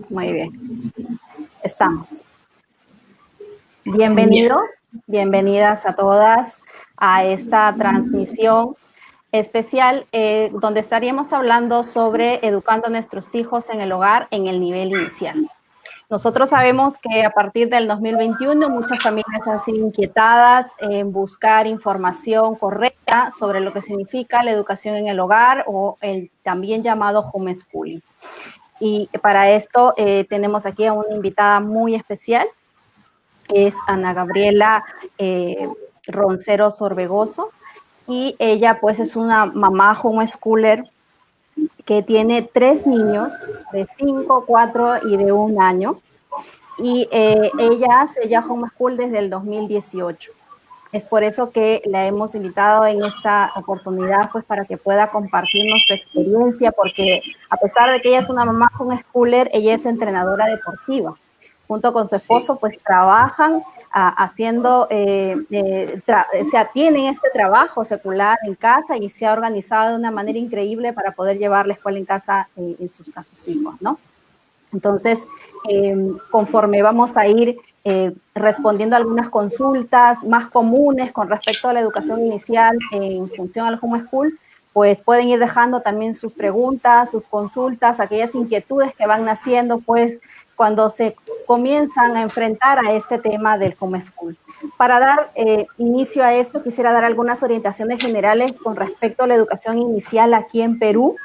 Muy bien. Estamos. Bienvenidos, bienvenidas a todas a esta transmisión especial donde estaríamos hablando sobre educando a nuestros hijos en el hogar en el nivel inicial. Nosotros sabemos que a partir del 2021 muchas familias han sido inquietadas en buscar información correcta sobre lo que significa la educación en el hogar o el también llamado homeschooling. Y para esto tenemos aquí a una invitada muy especial, es Ana Gabriela Ronceros Orbegoso, y ella pues es una mamá homeschooler que tiene 3 niños de 5, 4 y de 1 año, y ella hace ya homeschool desde el 2018. Es por eso que la hemos invitado en esta oportunidad, pues para que pueda compartirnos su experiencia, porque a pesar de que ella es una mamá homeschooler, ella es entrenadora deportiva. Junto con su esposo, pues trabajan haciendo, o sea, tienen este trabajo secular en casa y se ha organizado de una manera increíble para poder llevar la escuela en casa en sus casos hijos, ¿no? Entonces, conforme vamos a ir respondiendo a algunas consultas más comunes con respecto a la educación inicial en función al homeschool, pues pueden ir dejando también sus preguntas, sus consultas, aquellas inquietudes que van naciendo, pues cuando se comienzan a enfrentar a este tema del homeschool. Para dar inicio a esto, quisiera dar algunas orientaciones generales con respecto a la educación inicial aquí en Perú,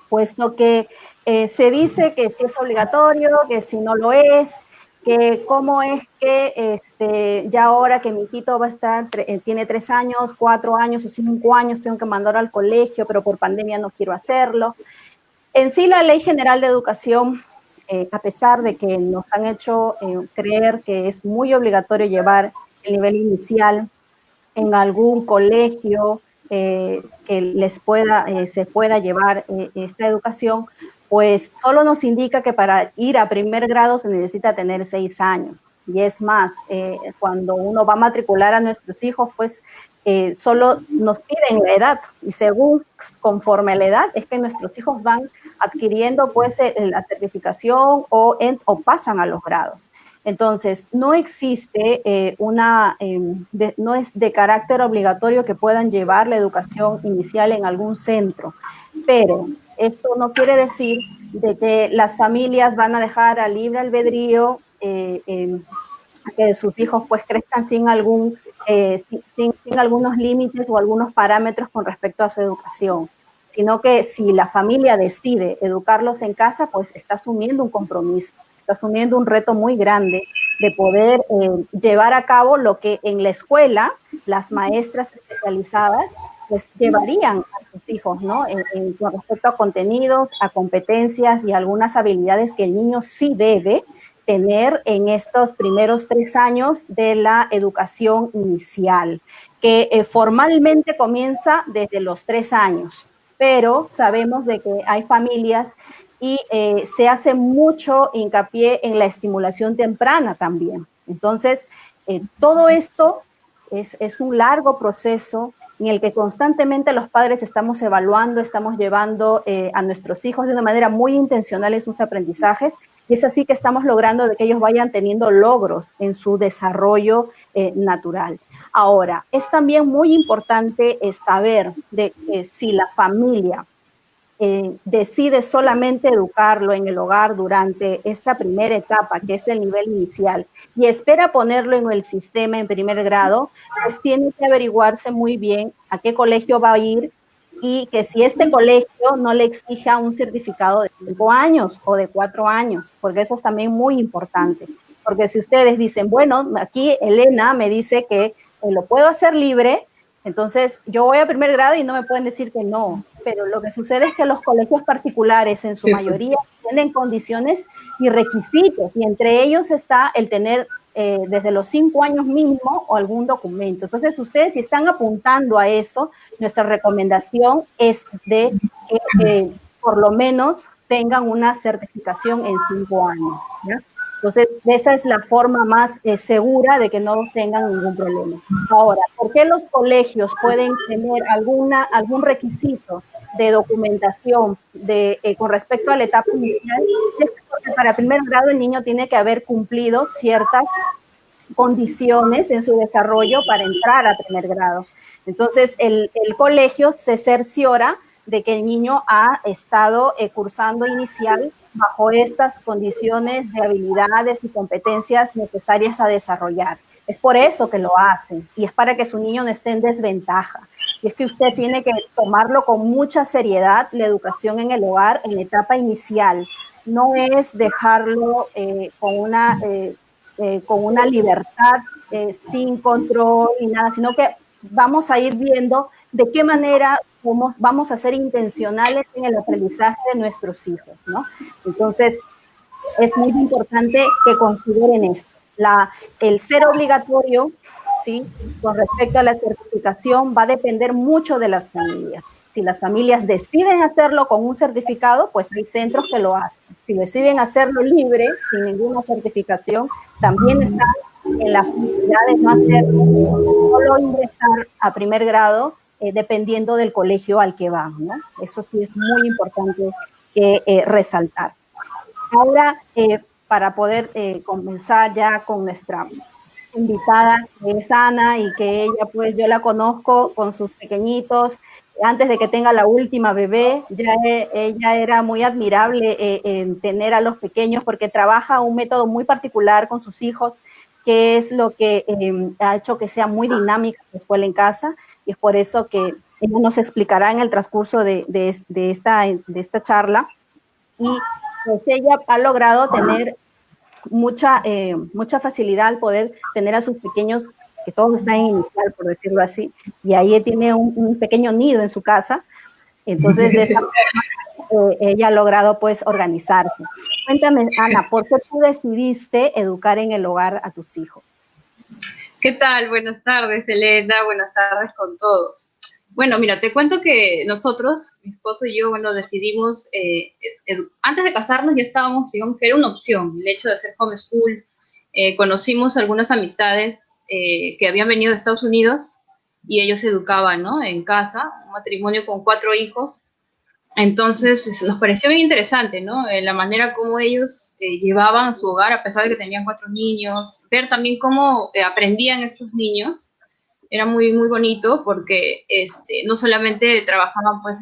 puesto que se dice que si es obligatorio, que si no lo es, que cómo es que ya ahora que mi hijito va a estar, tiene 3 años, 4 años o 5 años, tengo que mandarlo al colegio, pero por pandemia no quiero hacerlo. En sí, la Ley General de Educación, a pesar de que nos han hecho creer que es muy obligatorio llevar el nivel inicial en algún colegio que les pueda, se pueda llevar esta educación, pues solo nos indica que para ir a primer grado se necesita tener 6 años. Y es más, cuando uno va a matricular a nuestros hijos, pues solo nos piden la edad, y según conforme a la edad es que nuestros hijos van adquiriendo pues la certificación o pasan a los grados. Entonces, no existe no es de carácter obligatorio que puedan llevar la educación inicial en algún centro, pero esto no quiere decir de que las familias van a dejar a libre albedrío que sus hijos pues crezcan sin algunos límites o algunos parámetros con respecto a su educación, sino que si la familia decide educarlos en casa, pues está asumiendo un compromiso, está asumiendo un reto muy grande de poder llevar a cabo lo que en la escuela las maestras especializadas pues llevarían a sus hijos, ¿no? Con respecto a contenidos, a competencias y algunas habilidades que el niño sí debe tener en estos primeros 3 años de la educación inicial, que formalmente comienza desde los 3 años, pero sabemos de que hay familias y se hace mucho hincapié en la estimulación temprana también. Entonces, todo esto es un largo proceso en el que constantemente los padres estamos evaluando, estamos llevando a nuestros hijos de una manera muy intencional en sus aprendizajes, y es así que estamos logrando de que ellos vayan teniendo logros en su desarrollo natural. Ahora, es también muy importante saber de si la familia decide solamente educarlo en el hogar durante esta primera etapa, que es el nivel inicial, y espera ponerlo en el sistema en primer grado, pues tiene que averiguarse muy bien a qué colegio va a ir y que si este colegio no le exija un certificado de 5 años o de 4 años, porque eso es también muy importante. Porque si ustedes dicen, bueno, aquí Elena me dice que lo puedo hacer libre, entonces yo voy a primer grado y no me pueden decir que no, pero lo que sucede es que los colegios particulares en su mayoría tienen condiciones y requisitos, y entre ellos está el tener desde los 5 años mínimo o algún documento. Entonces, ustedes si están apuntando a eso, nuestra recomendación es de que por lo menos tengan una certificación en 5 años, ¿ya? Entonces, esa es la forma más segura de que no tengan ningún problema. Ahora, ¿por qué los colegios pueden tener algún requisito de documentación con respecto a la etapa inicial, es porque para primer grado el niño tiene que haber cumplido ciertas condiciones en su desarrollo para entrar a primer grado. Entonces, el colegio se cerciora de que el niño ha estado cursando inicial bajo estas condiciones de habilidades y competencias necesarias a desarrollar. Es por eso que lo hacen y es para que su niño no esté en desventaja. Y es que usted tiene que tomarlo con mucha seriedad, la educación en el hogar, en la etapa inicial. No es dejarlo con una libertad sin control y nada, sino que vamos a ir viendo de qué manera vamos a ser intencionales en el aprendizaje de nuestros hijos, ¿no? Entonces, es muy importante que consideren esto. El ser obligatorio, ¿sí? Con respecto a la certificación, va a depender mucho de las familias. Si las familias deciden hacerlo con un certificado, pues hay centros que lo hacen. Si deciden hacerlo libre, sin ninguna certificación, también están en la facilidad de no hacerlo, solo ingresar a primer grado, dependiendo del colegio al que van, ¿no? Eso sí es muy importante resaltar. Ahora, para poder comenzar ya con nuestra invitada, que es Ana, y que ella, pues, yo la conozco con sus pequeñitos, antes de que tenga la última bebé, ya ella era muy admirable en tener a los pequeños, porque trabaja un método muy particular con sus hijos, que es lo que ha hecho que sea muy dinámica la escuela en casa, y es por eso que ella nos explicará en el transcurso de esta charla, y pues ella ha logrado tener mucha facilidad al poder tener a sus pequeños, que todos están en inicial, por decirlo así, y ahí tiene un pequeño nido en su casa. Entonces, de esta forma, ella ha logrado, pues, organizarse. Cuéntame, Ana, ¿por qué tú decidiste educar en el hogar a tus hijos? ¿Qué tal? Buenas tardes, Elena. Buenas tardes con todos. Bueno, mira, te cuento que nosotros, mi esposo y yo, bueno, decidimos, antes de casarnos ya estábamos, digamos que era una opción, el hecho de hacer homeschool. Conocimos algunas amistades que habían venido de Estados Unidos y ellos se educaban, ¿no? En casa, un matrimonio con 4 hijos. Entonces nos pareció bien interesante, ¿no? La manera como ellos llevaban su hogar, a pesar de que tenían 4 niños, ver también cómo aprendían estos niños. Era muy, muy bonito porque no solamente trabajaban pues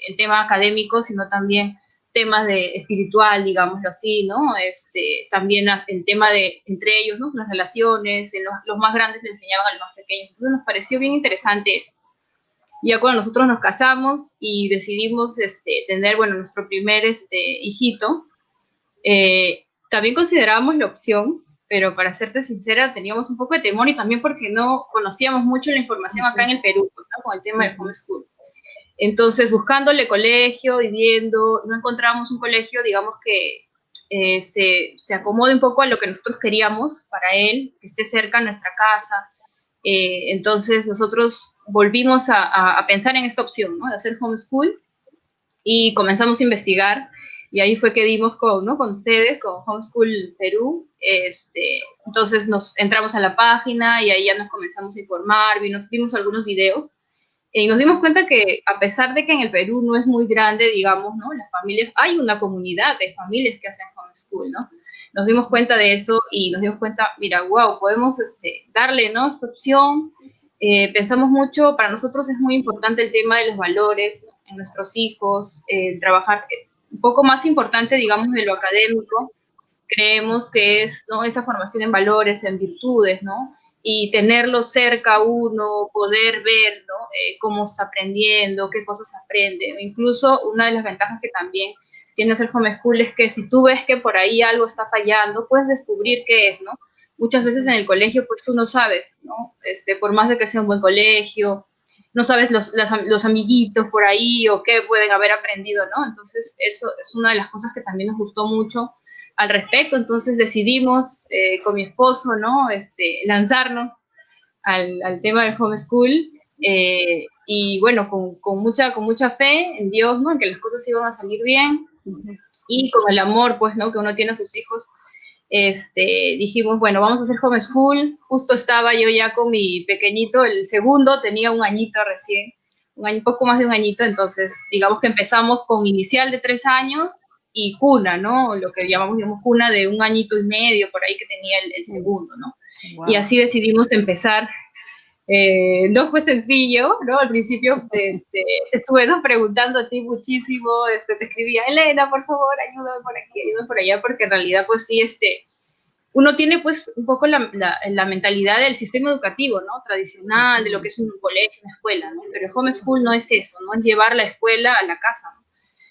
el tema académico, sino también temas de espiritual, digámoslo así, ¿no? También el tema de entre ellos, ¿no? Las relaciones, los más grandes le enseñaban a los más pequeños. Entonces nos pareció bien interesante eso. Ya cuando nosotros nos casamos y decidimos tener, bueno, nuestro primer hijito, también considerábamos la opción, pero para serte sincera, teníamos un poco de temor y también porque no conocíamos mucho la información acá en el Perú, ¿no? Con el tema del homeschool. Entonces, buscándole colegio y viendo, no encontramos un colegio, digamos que se acomode un poco a lo que nosotros queríamos para él, que esté cerca de nuestra casa. Entonces, nosotros volvimos a pensar en esta opción, ¿no? De hacer homeschool y comenzamos a investigar. Y ahí fue que dimos ¿no? con ustedes, con Homeschool Perú. Entonces nos entramos a la página y ahí ya nos comenzamos a informar, vimos algunos videos y nos dimos cuenta que a pesar de que en el Perú no es muy grande, digamos, ¿no? Las familias, hay una comunidad de familias que hacen homeschool, ¿no? Nos dimos cuenta de eso y nos dimos cuenta, mira, wow, podemos darle, ¿no? Esta opción. Pensamos mucho, para nosotros es muy importante el tema de los valores, ¿no? En nuestros hijos, trabajar un poco más importante, digamos, de lo académico. Creemos que es, ¿no? Esa formación en valores, en virtudes, ¿no? Y tenerlo cerca uno, poder ver, ¿no? Cómo está aprendiendo, qué cosas aprende. Incluso una de las ventajas que también tiene hacer homeschool es que si tú ves que por ahí algo está fallando, puedes descubrir qué es, ¿no? Muchas veces en el colegio, pues tú no sabes, ¿no? Por más de que sea un buen colegio, no sabes los amiguitos por ahí o qué pueden haber aprendido, ¿no? Entonces, eso es una de las cosas que también nos gustó mucho al respecto. Entonces decidimos con mi esposo, ¿no? Lanzarnos al tema del homeschool y bueno, con mucha fe en Dios, ¿no? En que las cosas iban a salir bien y con el amor, pues, ¿no? Que uno tiene a sus hijos. Dijimos, bueno, vamos a hacer homeschool. Justo estaba yo ya con mi pequeñito, el segundo, tenía 1 añito recién, un año, poco más de un añito, entonces digamos que empezamos con inicial de 3 años y cuna, ¿no? Lo que llamamos, digamos, cuna de un añito y medio, por ahí que tenía el segundo, ¿no? Wow. Y así decidimos empezar. No fue sencillo, ¿no? Al principio estuve preguntando a ti muchísimo, te escribía, Elena, por favor, ayúdame por aquí, ayúdame por allá, porque en realidad, pues sí, uno tiene pues un poco la mentalidad del sistema educativo, ¿no? Tradicional, de lo que es un colegio, una escuela, ¿no? Pero el homeschool no es eso, no es llevar la escuela a la casa, ¿no?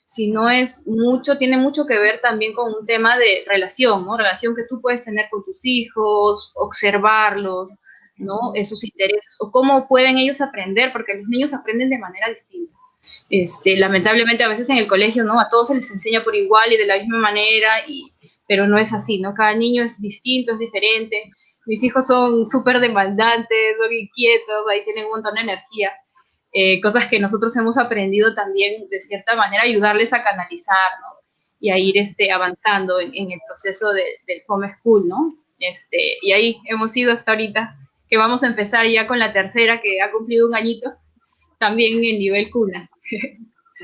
Sino es mucho, tiene mucho que ver también con un tema de relación, ¿no? Relación que tú puedes tener con tus hijos, observarlos, ¿no? Sus intereses, o cómo pueden ellos aprender, porque los niños aprenden de manera distinta. Lamentablemente a veces en el colegio, ¿no? A todos se les enseña por igual y de la misma manera, pero no es así, ¿no? Cada niño es distinto, es diferente. Mis hijos son súper demandantes, son inquietos, ahí tienen un montón de energía. Cosas que nosotros hemos aprendido también, de cierta manera, ayudarles a canalizar, ¿no? Y a ir avanzando en el proceso del homeschool, ¿no? Y ahí hemos ido hasta ahorita, que vamos a empezar ya con la tercera, que ha cumplido un añito, también en nivel cuna.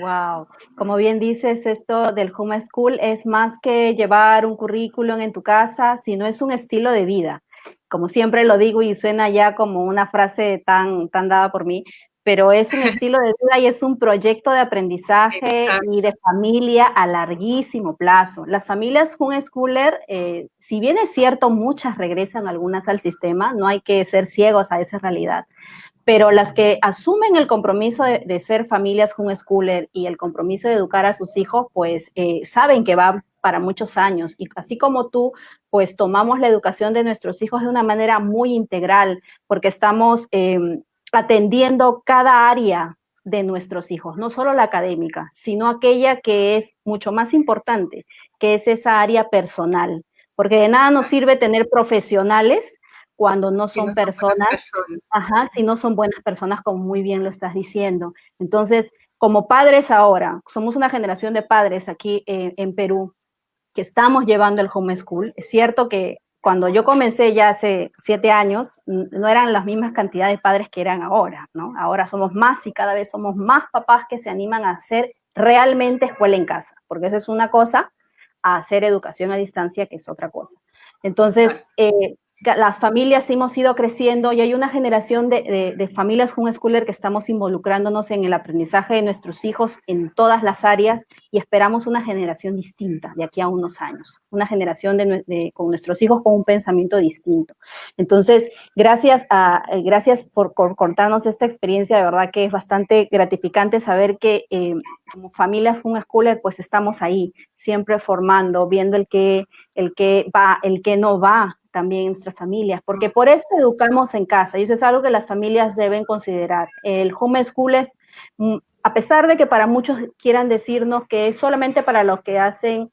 Wow, como bien dices, esto del homeschool es más que llevar un currículum en tu casa, sino es un estilo de vida. Como siempre lo digo y suena ya como una frase tan dada por mí, pero es un estilo de vida y es un proyecto de aprendizaje y de familia a larguísimo plazo. Las familias homeschooler, si bien es cierto, muchas regresan algunas al sistema, no hay que ser ciegos a esa realidad, pero las que asumen el compromiso de ser familias homeschooler y el compromiso de educar a sus hijos, pues saben que va para muchos años. Y así como tú, pues tomamos la educación de nuestros hijos de una manera muy integral, porque estamos atendiendo cada área de nuestros hijos, no solo la académica, sino aquella que es mucho más importante, que es esa área personal, porque de nada nos sirve tener profesionales cuando no son personas, ajá, si no son buenas personas, como muy bien lo estás diciendo. Entonces, como padres ahora, somos una generación de padres aquí en Perú que estamos llevando el homeschool. Es cierto que cuando yo comencé ya hace 7 años, no eran las mismas cantidades de padres que eran ahora, ¿no? Ahora somos más y cada vez somos más papás que se animan a hacer realmente escuela en casa, porque esa es una cosa, a hacer educación a distancia, que es otra cosa. Entonces, las familias hemos ido creciendo y hay una generación de familias homeschooler que estamos involucrándonos en el aprendizaje de nuestros hijos en todas las áreas y esperamos una generación distinta de aquí a unos años, una generación con nuestros hijos con un pensamiento distinto. Entonces, gracias por contarnos esta experiencia, de verdad que es bastante gratificante saber que como familias homeschooler pues estamos ahí, siempre formando, viendo el que va, el que no va, también en nuestras familias, porque por eso educamos en casa, y eso es algo que las familias deben considerar. El homeschool es, a pesar de que para muchos quieran decirnos que es solamente para los que hacen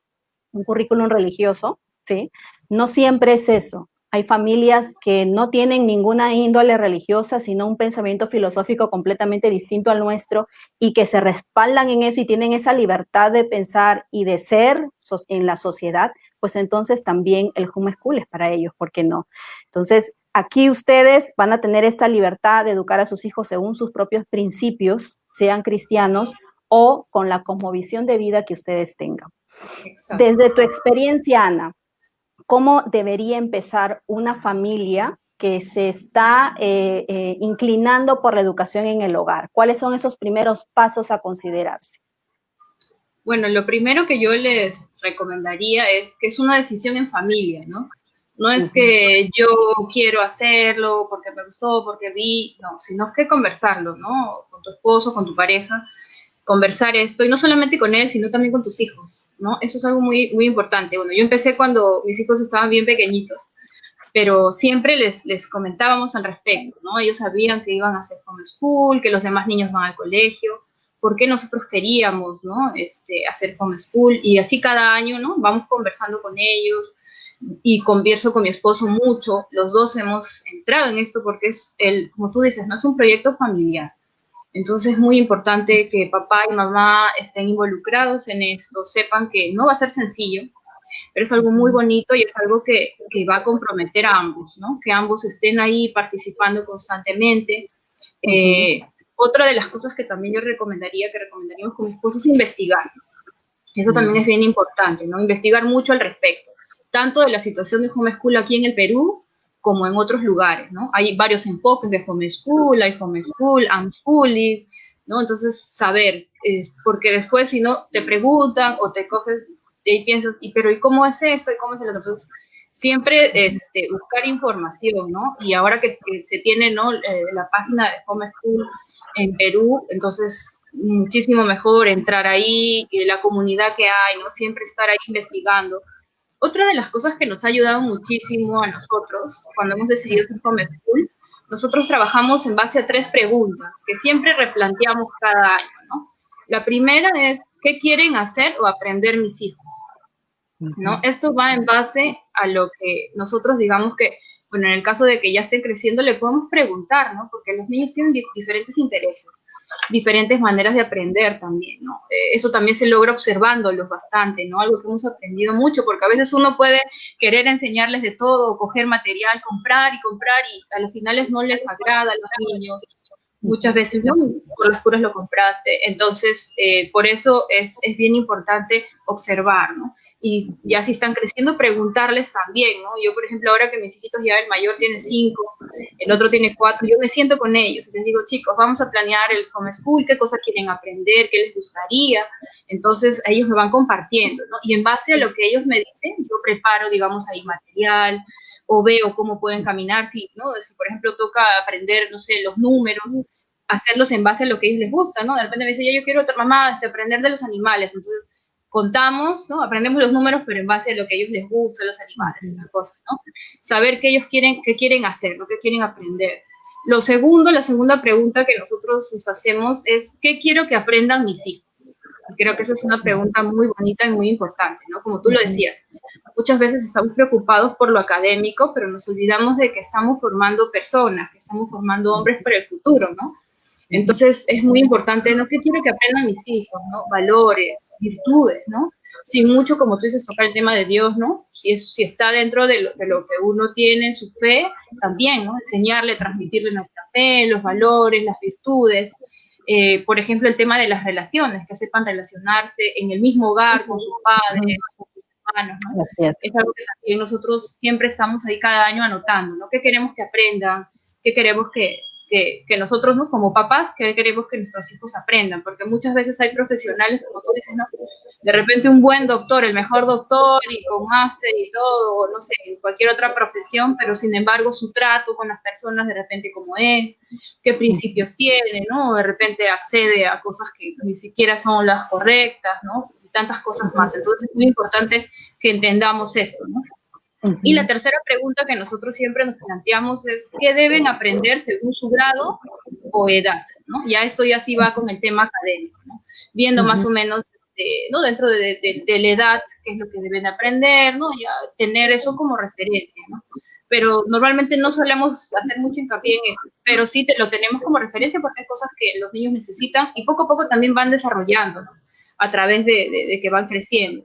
un currículum religioso, ¿sí? No siempre es eso. Hay familias que no tienen ninguna índole religiosa, sino un pensamiento filosófico completamente distinto al nuestro y que se respaldan en eso y tienen esa libertad de pensar y de ser en la sociedad, pues entonces también el homeschool es para ellos, ¿por qué no? Entonces, aquí ustedes van a tener esta libertad de educar a sus hijos según sus propios principios, sean cristianos o con la cosmovisión de vida que ustedes tengan. Exacto. Desde tu experiencia, Ana, ¿cómo debería empezar una familia que se está inclinando por la educación en el hogar? ¿Cuáles son esos primeros pasos a considerarse? Bueno, lo primero que yo les recomendaría es que es una decisión en familia, ¿no? No es que yo quiero hacerlo porque me gustó, porque vi, no, sino es que conversarlo, ¿no? Con tu esposo, con tu pareja, conversar esto, y no solamente con él, sino también con tus hijos, ¿no? Eso es algo muy, muy importante. Bueno, yo empecé cuando mis hijos estaban bien pequeñitos, pero siempre les comentábamos al respecto, ¿no? Ellos sabían que iban a hacer homeschool, que los demás niños van al colegio, por qué nosotros queríamos, ¿no? Hacer homeschool, y así cada año, ¿no? Vamos conversando con ellos, y converso con mi esposo mucho, los dos hemos entrado en esto porque es, como tú dices, no es un proyecto familiar. Entonces es muy importante que papá y mamá estén involucrados en esto, sepan que no va a ser sencillo, pero es algo muy bonito y es algo que va a comprometer a ambos, ¿no? Que ambos estén ahí participando constantemente. Otra de las cosas que también yo recomendaríamos con mi esposo es investigar. Eso también es bien importante, ¿no? Investigar mucho al respecto, tanto de la situación de homeschool aquí en el Perú como en otros lugares, ¿no? Hay varios enfoques de homeschool, hay homeschool, unschooling, ¿no? Entonces, saber, porque después si no te preguntan o te coges y piensas, pero ¿y cómo es esto? ¿Y cómo es el otro? Entonces, siempre buscar información, ¿no? Y ahora que se tiene, ¿no? La página de homeschool en Perú, entonces muchísimo mejor entrar ahí, la comunidad que hay, ¿no? Siempre estar ahí investigando. Otra de las cosas que nos ha ayudado muchísimo a nosotros cuando hemos decidido hacer homeschool, nosotros trabajamos en base a 3 preguntas que siempre replanteamos cada año, ¿no? La primera es, ¿qué quieren hacer o aprender mis hijos? ¿No? Esto va en base a lo que nosotros digamos que, bueno, en el caso de que ya estén creciendo, le podemos preguntar, ¿no? Porque los niños tienen diferentes intereses, diferentes maneras de aprender también, ¿no? Eso también se logra observándolos bastante, ¿no? Algo que hemos aprendido mucho, porque a veces uno puede querer enseñarles de todo, coger material, comprar, y a los finales no les agrada a los niños. Muchas veces, ¿no? Por las puras lo compraste. Entonces, por eso es bien importante observar, ¿no? Y ya si están creciendo, preguntarles también, ¿no? Yo, por ejemplo, ahora que mis hijitos ya, el mayor tiene 5, el otro tiene 4, yo me siento con ellos y les digo, chicos, vamos a planear el homeschool, qué cosas quieren aprender, qué les gustaría. Entonces, ellos me van compartiendo, ¿no? Y en base a lo que ellos me dicen, yo preparo, digamos, ahí material, o veo cómo pueden caminar, si, ¿no? Si, por ejemplo, toca aprender, no sé, los números, hacerlos en base a lo que a ellos les gusta, ¿no? De repente me dice, yo quiero otra mamá, aprender de los animales, entonces contamos, ¿no? Aprendemos los números, pero en base a lo que a ellos les gusta, los animales, esas cosas, ¿no? Saber qué ellos quieren, qué quieren hacer, lo que quieren aprender. Lo segundo, la segunda pregunta que nosotros nos hacemos es, ¿qué quiero que aprendan mis hijos? Creo que esa es una pregunta muy bonita y muy importante, ¿no? Como tú lo decías, muchas veces estamos preocupados por lo académico, pero nos olvidamos de que estamos formando personas, que estamos formando hombres para el futuro, ¿no? Entonces es muy importante, ¿no? ¿Qué quiero que aprendan mis hijos, ¿no? Valores, virtudes, ¿no? Sin mucho, como tú dices, tocar el tema de Dios, ¿no? Si está dentro de lo que uno tiene en su fe, también, ¿no? Enseñarle, transmitirle nuestra fe, los valores, las virtudes. Por ejemplo, el tema de las relaciones, que sepan relacionarse en el mismo hogar con sus padres, con sus hermanos, ¿no? Es algo que también nosotros siempre estamos ahí cada año anotando, ¿no? ¿Qué queremos que aprendan? ¿Qué queremos que nosotros, ¿no? Como papás, que queremos que nuestros hijos aprendan? Porque muchas veces hay profesionales, como tú dices, ¿no? De repente un buen doctor, el mejor doctor y con máster y todo, no sé, en cualquier otra profesión, pero sin embargo su trato con las personas de repente como es, qué principios tiene, ¿no? De repente accede a cosas que ni siquiera son las correctas, ¿no? Y tantas cosas más. Entonces es muy importante que entendamos esto, ¿no? Y la tercera pregunta que nosotros siempre nos planteamos es, ¿qué deben aprender según su grado o edad? ¿No? Ya esto ya sí va con el tema académico, ¿no? Viendo más o menos, ¿no? Dentro de la edad, qué es lo que deben aprender, ¿no? Ya tener eso como referencia, ¿no? Pero normalmente no solemos hacer mucho hincapié en eso, pero sí lo tenemos como referencia porque hay cosas que los niños necesitan y poco a poco también van desarrollando, ¿no? A través de que van creciendo.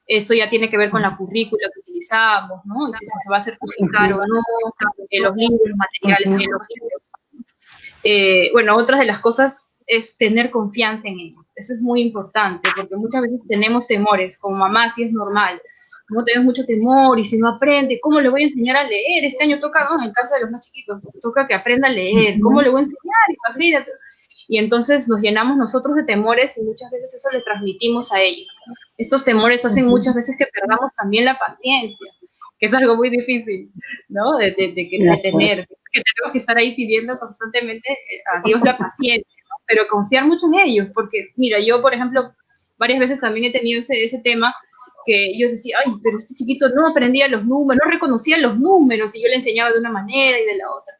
Eso ya tiene que ver con la currícula que utilizamos, ¿no? Y si se va a certificar o no, los libros, los materiales de los libros. Bueno, otra de las cosas es tener confianza en ellos. Eso es muy importante, porque muchas veces tenemos temores, como mamá sí es normal, no tenemos mucho temor, y si no aprende, ¿cómo le voy a enseñar a leer? Este año toca, ¿no? En el caso de los más chiquitos, toca que aprenda a leer, ¿cómo le voy a enseñar? Y entonces nos llenamos nosotros de temores y muchas veces eso le transmitimos a ellos. Estos temores hacen muchas veces que perdamos también la paciencia, que es algo muy difícil, ¿no? De tener, que tenemos que estar ahí pidiendo constantemente a Dios la paciencia, ¿no? Pero confiar mucho en ellos, porque mira, yo por ejemplo, varias veces también he tenido ese tema que yo decía, ay, pero este chiquito no aprendía los números, no reconocía los números, y yo le enseñaba de una manera y de la otra.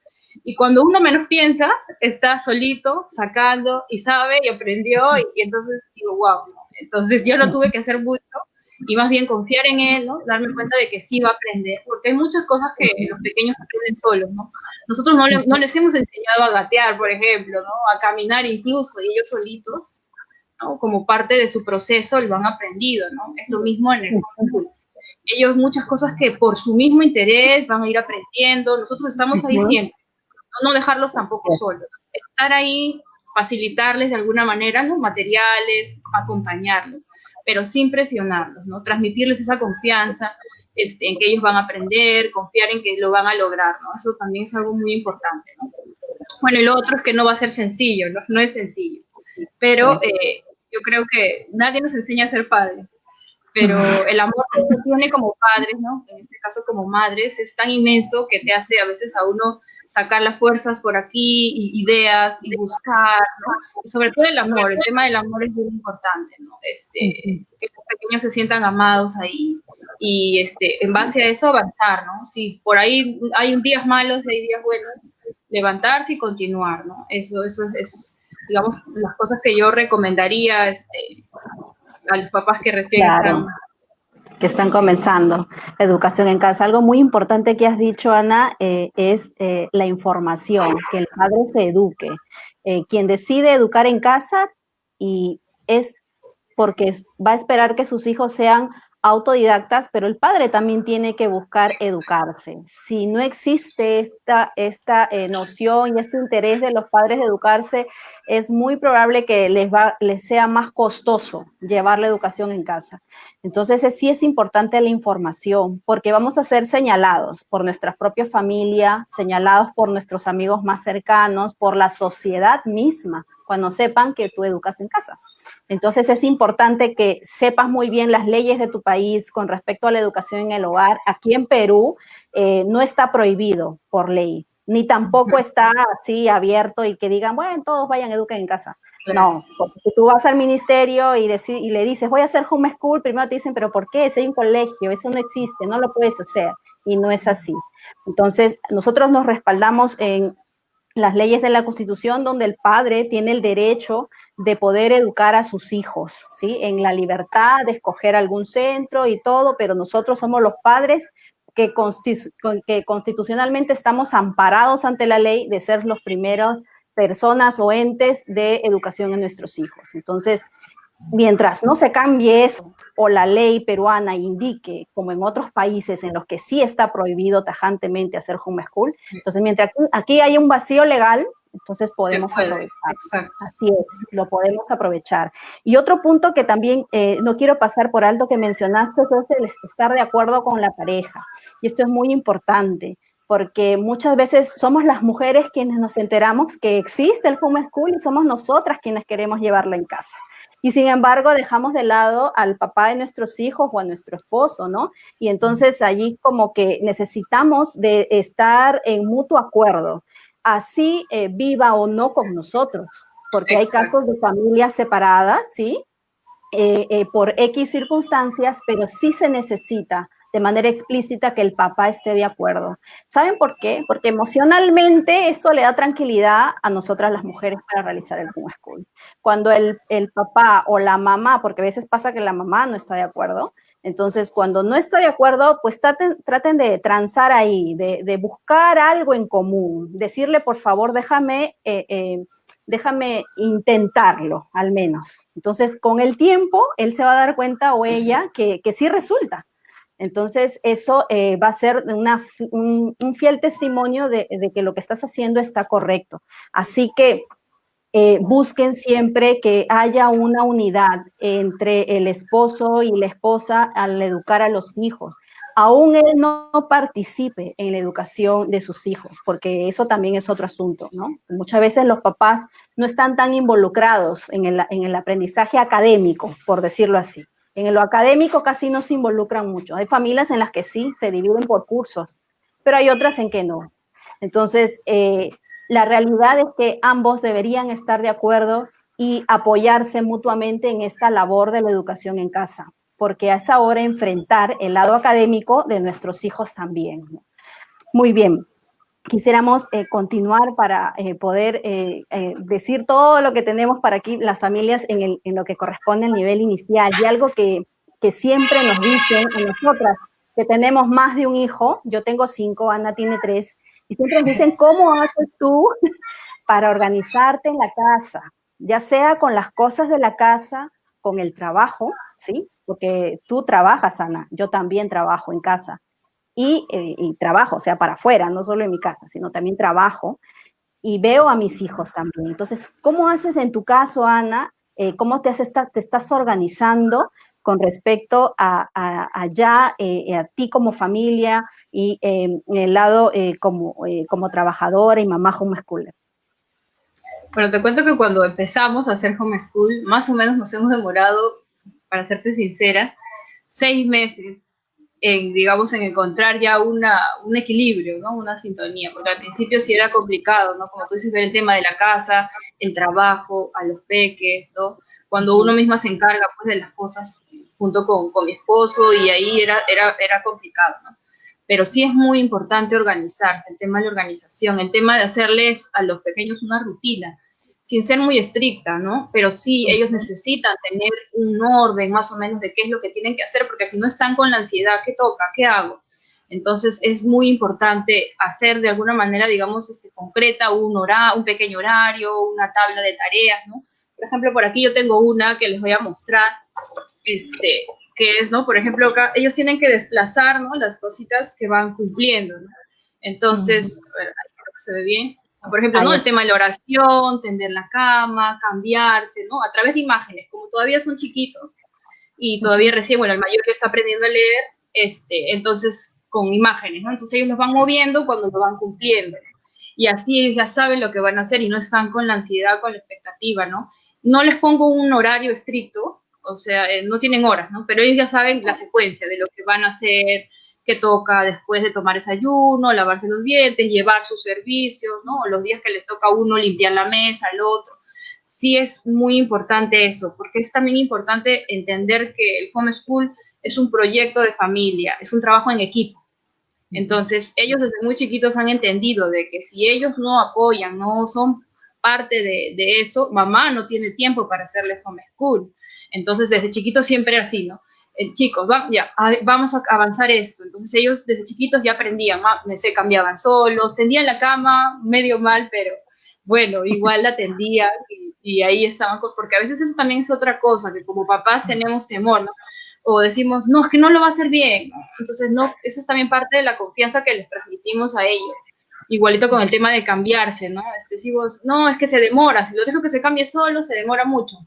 Y cuando uno menos piensa, está solito, sacando, y sabe, y aprendió, y entonces digo, wow, ¿no? Entonces yo no tuve que hacer mucho, y más bien confiar en él, ¿no? Darme cuenta de que sí va a aprender, porque hay muchas cosas que los pequeños aprenden solos, ¿no? Nosotros no les hemos enseñado a gatear, por ejemplo, ¿no? A caminar incluso, y ellos solitos, ¿no? Como parte de su proceso lo han aprendido, ¿no? Es lo mismo en el homeschool. Ellos muchas cosas que por su mismo interés van a ir aprendiendo, nosotros estamos ahí siempre, no dejarlos tampoco solos, estar ahí facilitarles de alguna manera los materiales, acompañarlos, pero sin presionarlos, ¿no? Transmitirles esa confianza en que ellos van a aprender, confiar en que lo van a lograr, ¿no? Eso también es algo muy importante, ¿no? Bueno, y lo otro es que no va a ser sencillo, ¿no? No es sencillo, pero yo creo que nadie nos enseña a ser padres, pero el amor que uno tiene como padres, ¿no? En este caso como madres, es tan inmenso que te hace a veces a uno sacar las fuerzas por aquí, y ideas, y buscar, ¿no? Y sobre todo el amor, el tema del amor es muy importante, ¿no? Que los pequeños se sientan amados ahí, y en base a eso avanzar, ¿no? Si por ahí hay días malos, hay días buenos, levantarse y continuar, ¿no? Eso es, digamos, las cosas que yo recomendaría a los papás que recién Claro, que están comenzando educación en casa. Algo muy importante que has dicho, Ana, es la información, que el padre se eduque. Quien decide educar en casa y es porque va a esperar que sus hijos sean autodidactas, pero el padre también tiene que buscar educarse. Si no existe esta noción y este interés de los padres de educarse, es muy probable que les sea más costoso llevar la educación en casa. Entonces, sí es importante la información, porque vamos a ser señalados por nuestra propia familia, señalados por nuestros amigos más cercanos, por la sociedad misma, cuando sepan que tú educas en casa. Entonces es importante que sepas muy bien las leyes de tu país con respecto a la educación en el hogar. Aquí en Perú no está prohibido por ley, ni tampoco está así abierto y que digan, bueno, todos vayan, eduquen en casa. No, porque si tú vas al ministerio y le dices, voy a hacer homeschool, primero te dicen, pero ¿por qué? Si hay un colegio, eso no existe, no lo puedes hacer. Y no es así. Entonces, nosotros nos respaldamos en las leyes de la Constitución, donde el padre tiene el derecho de poder educar a sus hijos, ¿sí? En la libertad de escoger algún centro y todo, pero nosotros somos los padres que constitucionalmente estamos amparados ante la ley de ser los primeros personas o entes de educación en nuestros hijos. Entonces, mientras no se cambie eso o la ley peruana indique, como en otros países en los que sí está prohibido tajantemente hacer homeschool, entonces mientras aquí hay un vacío legal, entonces podemos aprovechar. Exacto. Así es, lo podemos aprovechar. Y otro punto que también no quiero pasar por alto que mencionaste es el estar de acuerdo con la pareja. Y esto es muy importante, porque muchas veces somos las mujeres quienes nos enteramos que existe el homeschool y somos nosotras quienes queremos llevarlo en casa. Y sin embargo, dejamos de lado al papá de nuestros hijos o a nuestro esposo, ¿no? Y entonces allí como que necesitamos de estar en mutuo acuerdo, así viva o no con nosotros, porque hay casos de familias separadas, ¿sí? Por X circunstancias, pero sí se necesita de manera explícita que el papá esté de acuerdo. ¿Saben por qué? Porque emocionalmente eso le da tranquilidad a nosotras las mujeres para realizar el homeschool. Cuando el papá o la mamá, porque a veces pasa que la mamá no está de acuerdo, entonces cuando no está de acuerdo, pues traten de transar ahí, de buscar algo en común, decirle por favor déjame intentarlo, al menos. Entonces, con el tiempo, él se va a dar cuenta o ella que sí resulta. Entonces, eso va a ser un fiel testimonio de que lo que estás haciendo está correcto. Así que busquen siempre que haya una unidad entre el esposo y la esposa al educar a los hijos. Aún él no participe en la educación de sus hijos, porque eso también es otro asunto, ¿no? Muchas veces los papás no están tan involucrados en el aprendizaje académico, por decirlo así. En lo académico casi no se involucran mucho. Hay familias en las que sí se dividen por cursos, pero hay otras en que no. Entonces, la realidad es que ambos deberían estar de acuerdo y apoyarse mutuamente en esta labor de la educación en casa, porque es ahora enfrentar el lado académico de nuestros hijos también. Muy bien. Quisiéramos continuar para poder decir todo lo que tenemos para aquí las familias en lo que corresponde al nivel inicial. Y algo que siempre nos dicen a nosotras, que tenemos más de un hijo, yo tengo 5, Ana tiene 3, y siempre nos dicen, ¿cómo haces tú para organizarte en la casa? Ya sea con las cosas de la casa, con el trabajo, ¿sí? Porque tú trabajas, Ana, yo también trabajo en casa. Y trabajo, o sea, para afuera, no solo en mi casa, sino también trabajo. y veo a mis hijos también. Entonces, ¿cómo haces en tu caso, Ana? ¿Cómo te estás organizando con respecto a ti como familia y en el lado como trabajadora y mamá homeschooler? Bueno, te cuento que cuando empezamos a hacer homeschool, más o menos nos hemos demorado, para serte sincera, 6 meses en, digamos, en encontrar ya un equilibrio, ¿no? Una sintonía, porque al principio sí era complicado, ¿no? Como tú dices, ver el tema de la casa, el trabajo, a los peques, ¿no? Cuando uno misma se encarga, pues, de las cosas junto con mi esposo, y ahí era complicado, ¿no? Pero sí es muy importante organizarse, el tema de la organización, el tema de hacerles a los pequeños una rutina, sin ser muy estricta, ¿no? Pero sí, ellos necesitan tener un orden más o menos de qué es lo que tienen que hacer, porque si no están con la ansiedad, ¿qué toca? ¿Qué hago? Entonces es muy importante hacer de alguna manera, digamos, concreta un pequeño horario, una tabla de tareas, ¿no? Por ejemplo, por aquí yo tengo una que les voy a mostrar, que es, ¿no? Por ejemplo, acá ellos tienen que desplazar, ¿no? Las cositas que van cumpliendo, ¿no? Entonces, a ver, ahí creo que se ve bien. Por ejemplo, Ahí ¿no? El está. tema de la oración, tender la cama, cambiarse, ¿no? A través de imágenes, como todavía son chiquitos y todavía recién, bueno, el mayor que está aprendiendo a leer, entonces con imágenes, ¿no? Entonces ellos los van moviendo cuando lo van cumpliendo. Y así ellos ya saben lo que van a hacer y no están con la ansiedad, con la expectativa, ¿no? No les pongo un horario estricto, o sea, no tienen horas, ¿no? Pero ellos ya saben la secuencia de lo que van a hacer, que toca después de tomar desayuno, lavarse los dientes, llevar sus servicios, ¿no? Los días que les toca a uno limpiar la mesa, al otro. Sí es muy importante eso, porque es también importante entender que el homeschool es un proyecto de familia, es un trabajo en equipo. Entonces, ellos desde muy chiquitos han entendido de que si ellos no apoyan, no son parte de eso, mamá no tiene tiempo para hacerle homeschool. Entonces, desde chiquitos siempre era así, ¿no? Chicos, vamos a avanzar esto. Entonces, ellos desde chiquitos ya aprendían, se cambiaban solos, tendían la cama medio mal, pero bueno, igual la tendían y ahí estaban, porque a veces eso también es otra cosa, que como papás tenemos temor, ¿no? O decimos, no, es que no lo va a hacer bien. Entonces, no, eso es también parte de la confianza que les transmitimos a ellos. Igualito con el tema de cambiarse, ¿no? Decimos, no, es que se demora, si lo dejo que se cambie solo, se demora mucho.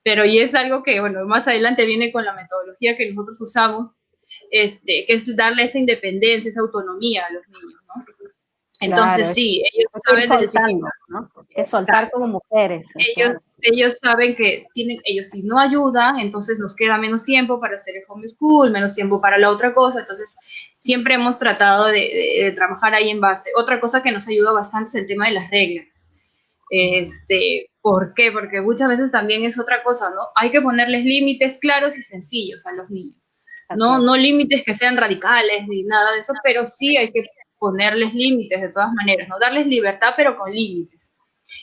Pero y es algo que, bueno, más adelante viene con la metodología que nosotros usamos, que es darle esa independencia, esa autonomía a los niños, ¿no? Claro, Entonces, sí, ellos es ir saben desde chiquitos. soltando, ¿no? Es soltar Exacto. como mujeres, claro. Ellos saben que ellos si no ayudan, entonces nos queda menos tiempo para hacer el homeschool, menos tiempo para la otra cosa, entonces siempre hemos tratado de trabajar ahí en base. Otra cosa que nos ayuda bastante es el tema de las reglas. ¿Por qué? Porque muchas veces también es otra cosa, ¿no? Hay que ponerles límites claros y sencillos a los niños. Así No, es. no límites que sean radicales ni nada de eso, pero sí hay que ponerles límites de todas maneras, ¿no? Darles libertad, pero con límites.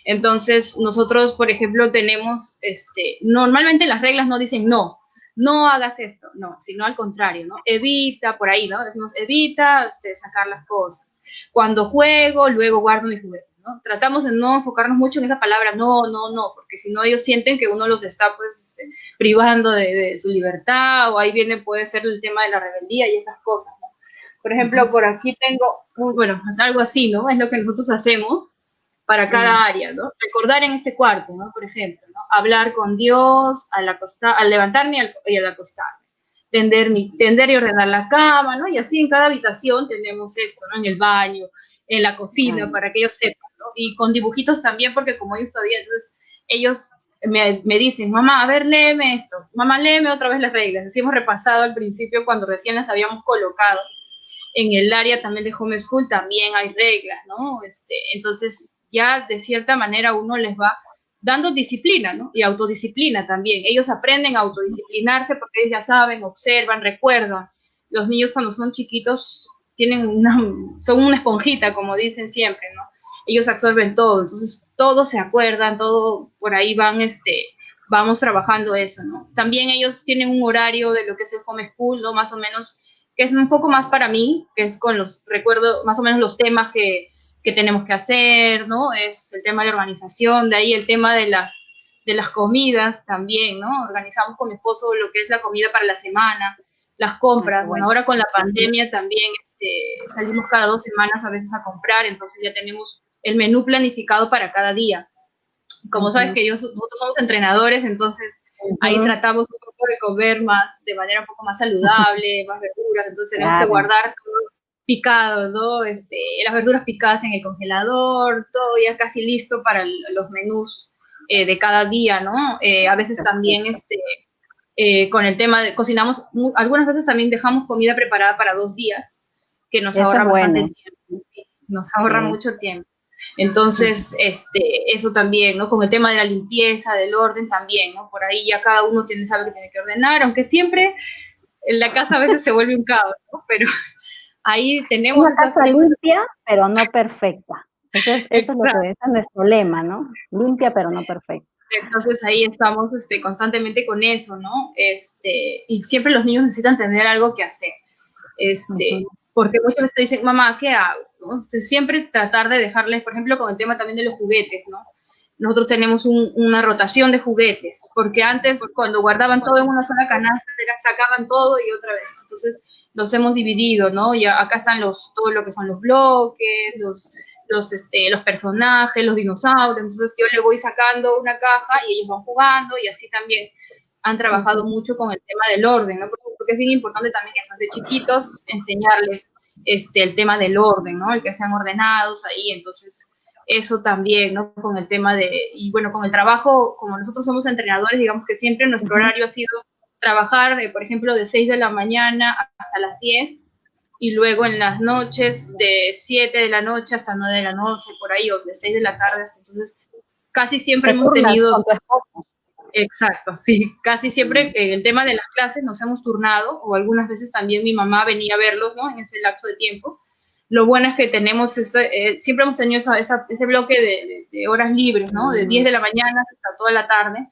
Entonces, nosotros, por ejemplo, tenemos, normalmente las reglas no dicen no, no hagas esto, no, sino al contrario, ¿no? Evita, por ahí, ¿no? Decimos, evita sacar las cosas. Cuando juego, luego guardo mis juguetes, ¿no? Tratamos de no enfocarnos mucho en esa palabra, no, no, no, porque si no ellos sienten que uno los está, pues, privando de su libertad, o ahí viene, puede ser el tema de la rebeldía y esas cosas, ¿no? Por ejemplo, por aquí tengo, bueno, es algo así, ¿no? Es lo que nosotros hacemos para cada área, ¿no? Recordar en este cuarto, ¿no? Por ejemplo, ¿no? Hablar con Dios al levantarme y al acostarme. Tender y ordenar la cama, ¿no? Y así en cada habitación tenemos eso, ¿no? En el baño, en la cocina, para que ellos sepan, ¿no? Y con dibujitos también, porque como ellos todavía, entonces ellos me dicen, mamá, a ver, léeme esto, mamá, léeme otra vez las reglas. Así hemos repasado al principio cuando recién las habíamos colocado. En el área también de homeschool también hay reglas, ¿no? Entonces ya de cierta manera uno les va dando disciplina, ¿no? Y autodisciplina también. Ellos aprenden a autodisciplinarse porque ellos ya saben, observan, recuerdan. Los niños cuando son chiquitos son una esponjita, como dicen siempre, ¿no? Ellos absorben todo, entonces todos se acuerdan, todo por ahí vamos trabajando eso, ¿no? También ellos tienen un horario de lo que es el homeschool, ¿no? Más o menos, que es un poco más para mí, que es recuerdo más o menos los temas que tenemos que hacer, ¿no? Es el tema de la organización, de ahí el tema de las comidas también, ¿no? Organizamos con mi esposo lo que es la comida para la semana, las compras. Bueno, ahora con la pandemia también salimos cada 2 semanas a veces a comprar, entonces ya tenemos el menú planificado para cada día. Como sabes que nosotros somos entrenadores, entonces ahí tratamos un poco de comer más, de manera un poco más saludable, más verduras, entonces tenemos que guardar todo picado, ¿no? Las verduras picadas en el congelador, todo ya casi listo para los menús de cada día, ¿no? A veces también con el tema de cocinamos, algunas veces también dejamos comida preparada para 2 días, que nos ahorra bastante tiempo, ¿sí? Nos ahorra mucho tiempo. Entonces, eso también, ¿no? Con el tema de la limpieza, del orden también, ¿no? Por ahí ya cada uno sabe que tiene que ordenar, aunque siempre en la casa a veces se vuelve un caos, ¿no? Pero ahí tenemos una casa limpia, pero no perfecta. Eso es lo que es nuestro lema, ¿no? Limpia, pero no perfecta. Entonces ahí estamos constantemente con eso, ¿no? Y siempre los niños necesitan tener algo que hacer. Porque muchas veces te dicen, mamá, ¿qué hago? ¿No? Siempre tratar de dejarles, por ejemplo, con el tema también de los juguetes, ¿no? Nosotros tenemos una rotación de juguetes, porque antes cuando guardaban todo en una sola canasta, sacaban todo y otra vez. Entonces los hemos dividido, ¿no? Y acá están todo lo que son los bloques, los personajes, los dinosaurios. Entonces yo le voy sacando una caja y ellos van jugando y así también han trabajado mucho con el tema del orden, ¿no? Porque es bien importante también eso, de chiquitos enseñarles el tema del orden, ¿no? El que sean ordenados ahí, entonces eso también, ¿no? Con el tema y bueno, con el trabajo, como nosotros somos entrenadores, digamos que siempre nuestro horario ha sido trabajar, por ejemplo, de 6 de la mañana hasta las 10, y luego en las noches de 7 de la noche hasta 9 de la noche, por ahí, o de 6 de la tarde, entonces casi siempre hemos tenido... Exacto, sí. Casi siempre el tema de las clases nos hemos turnado, o algunas veces también mi mamá venía a verlos, ¿no? En ese lapso de tiempo. Lo bueno es que tenemos, siempre hemos tenido ese bloque de horas libres, ¿no? De 10 de la mañana hasta toda la tarde.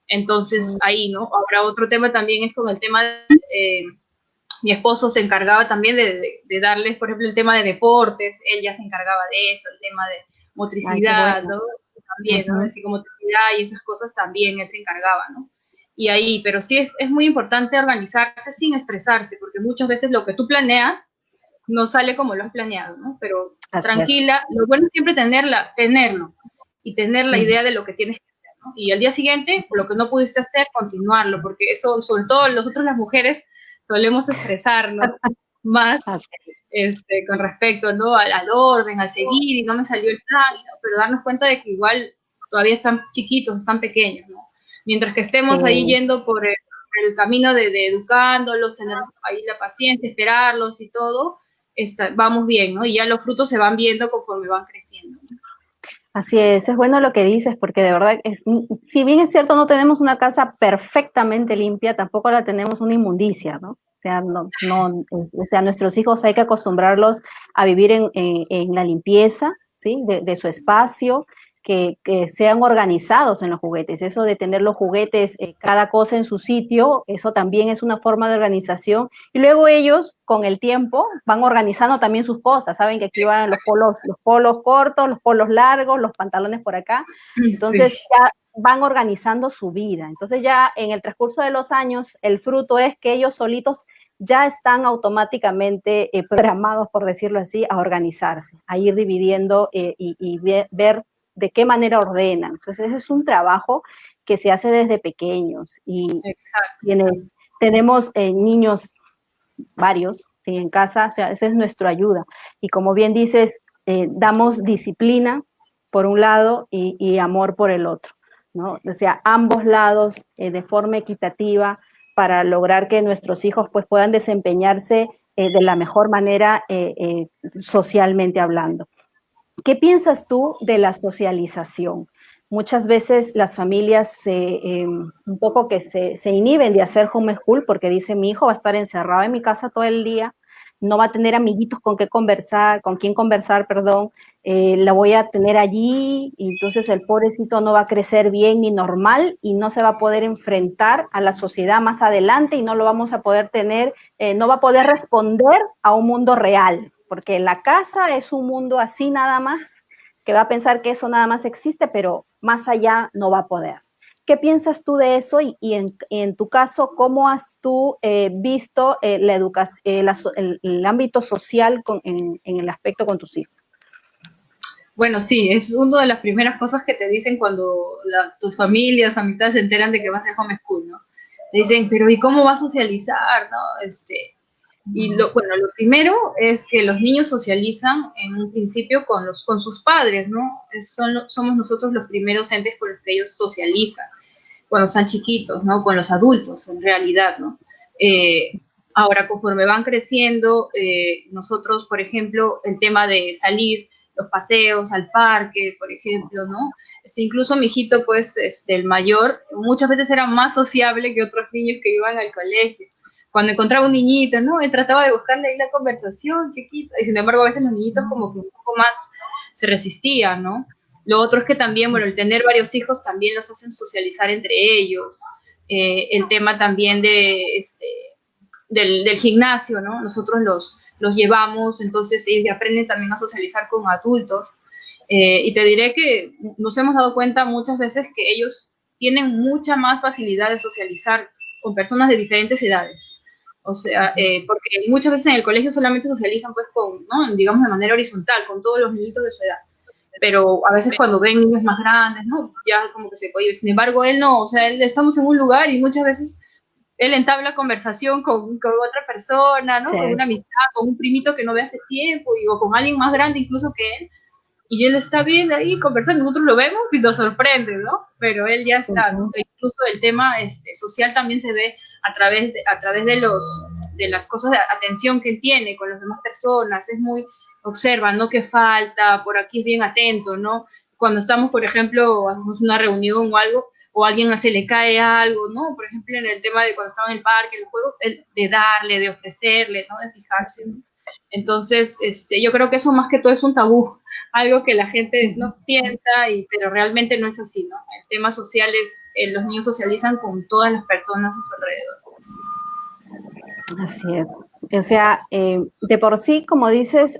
Entonces, ahí, ¿no? Ahora, otro tema también es con el tema de... mi esposo se encargaba también de darles, por ejemplo, el tema de deportes, él ya se encargaba de eso, el tema de motricidad, ¿no? También, ¿no? De psicomotricidad y esas cosas también él se encargaba, ¿no? Y ahí, pero sí es muy importante organizarse sin estresarse, porque muchas veces lo que tú planeas no sale como lo has planeado, ¿no? Pero tranquila, lo bueno es siempre tenerlo y tener la idea de lo que tienes que hacer, ¿no? Y al día siguiente, lo que no pudiste hacer, continuarlo, porque eso, sobre todo nosotros las mujeres, solemos estresarnos más con respecto, ¿no? al orden, al seguir, y no me salió el plan, ¿no? Pero darnos cuenta de que igual todavía están chiquitos, están pequeños, ¿no? Mientras que estemos ahí yendo por el camino de educándolos, tener ahí la paciencia, esperarlos y todo, vamos bien, ¿no? Y ya los frutos se van viendo conforme van creciendo, ¿no? Así es bueno lo que dices, porque de verdad, si bien es cierto, no tenemos una casa perfectamente limpia, tampoco la tenemos una inmundicia, ¿no? O sea, nuestros hijos hay que acostumbrarlos a vivir en la limpieza, ¿sí? De su espacio, que sean organizados en los juguetes. Eso de tener los juguetes, cada cosa en su sitio, eso también es una forma de organización. Y luego ellos, con el tiempo, van organizando también sus cosas. Saben que aquí van los polos cortos, los polos largos, los pantalones por acá. Entonces ya van organizando su vida. Entonces ya en el transcurso de los años, el fruto es que ellos solitos ya están automáticamente programados, por decirlo así, a organizarse, a ir dividiendo y ver de qué manera ordenan. Entonces, ese es un trabajo que se hace desde pequeños y tenemos niños varios, ¿sí? En casa, o sea, esa es nuestra ayuda. Y como bien dices, damos disciplina por un lado y amor por el otro, ¿no? O sea, ambos lados de forma equitativa para lograr que nuestros hijos pues puedan desempeñarse de la mejor manera socialmente hablando. ¿Qué piensas tú de la socialización? Muchas veces las familias un poco que se inhiben de hacer homeschool porque dicen, mi hijo va a estar encerrado en mi casa todo el día, no va a tener amiguitos con quién conversar, perdón, la voy a tener allí y entonces el pobrecito no va a crecer bien ni normal y no se va a poder enfrentar a la sociedad más adelante y no lo vamos a poder tener, no va a poder responder a un mundo real, porque la casa es un mundo así nada más, que va a pensar que eso nada más existe, pero más allá no va a poder. ¿Qué piensas tú de eso? Y en tu caso, ¿cómo has tú visto la educación, el ámbito social en el aspecto con tus hijos? Bueno, sí, es una de las primeras cosas que te dicen cuando tus familias, amistades se enteran de que vas a hacer homeschool, ¿no? Te dicen, pero ¿y cómo vas a socializar, no? Bueno, lo primero es que los niños socializan en un principio con sus padres, ¿no? Somos nosotros los primeros entes con los que ellos socializan cuando están chiquitos, ¿no? Con los adultos, en realidad, ¿no? Eh, Ahora, conforme van creciendo, nosotros, por ejemplo, el tema de salir, los paseos al parque, por ejemplo, ¿no? Incluso mi hijito, pues, el mayor, muchas veces era más sociable que otros niños que iban al colegio. Cuando encontraba un niñito, ¿no? Él trataba de buscarle ahí la conversación, chiquita, y sin embargo a veces los niñitos como que un poco más se resistían, ¿no? Lo otro es que también, bueno, el tener varios hijos también los hacen socializar entre ellos. El tema también del gimnasio, ¿no? Nosotros los llevamos, entonces ellos aprenden también a socializar con adultos. Y te diré que nos hemos dado cuenta muchas veces que ellos tienen mucha más facilidad de socializar con personas de diferentes edades. O sea, porque muchas veces en el colegio solamente socializan pues con, ¿no? Digamos de manera horizontal, con todos los niñitos de su edad. Pero a veces cuando ven niños más grandes, ¿no? Ya como que se puede. Sin embargo, él no, o sea, él estamos en un lugar y muchas veces él entabla conversación con otra persona, ¿no? Sí. Con una amistad, con un primito que no ve hace tiempo, o con alguien más grande incluso que él, y él está bien ahí conversando, nosotros lo vemos y nos sorprende, ¿no? Pero él ya está, ¿no? Incluso el tema social también se ve a través de las cosas de atención que él tiene con las demás personas, es muy, observa, ¿no? ¿Qué falta? Por aquí es bien atento, ¿no? Cuando estamos, por ejemplo, hacemos una reunión o algo, o a alguien se le cae algo, ¿no? Por ejemplo, en el tema de cuando estaba en el parque, en el juego, de darle, de ofrecerle, ¿no? De fijarse, ¿no? Entonces, yo creo que eso más que todo es un tabú, algo que la gente no piensa, pero realmente no es así, ¿no? El tema social es, los niños socializan con todas las personas a su alrededor. Así es. O sea, de por sí, como dices,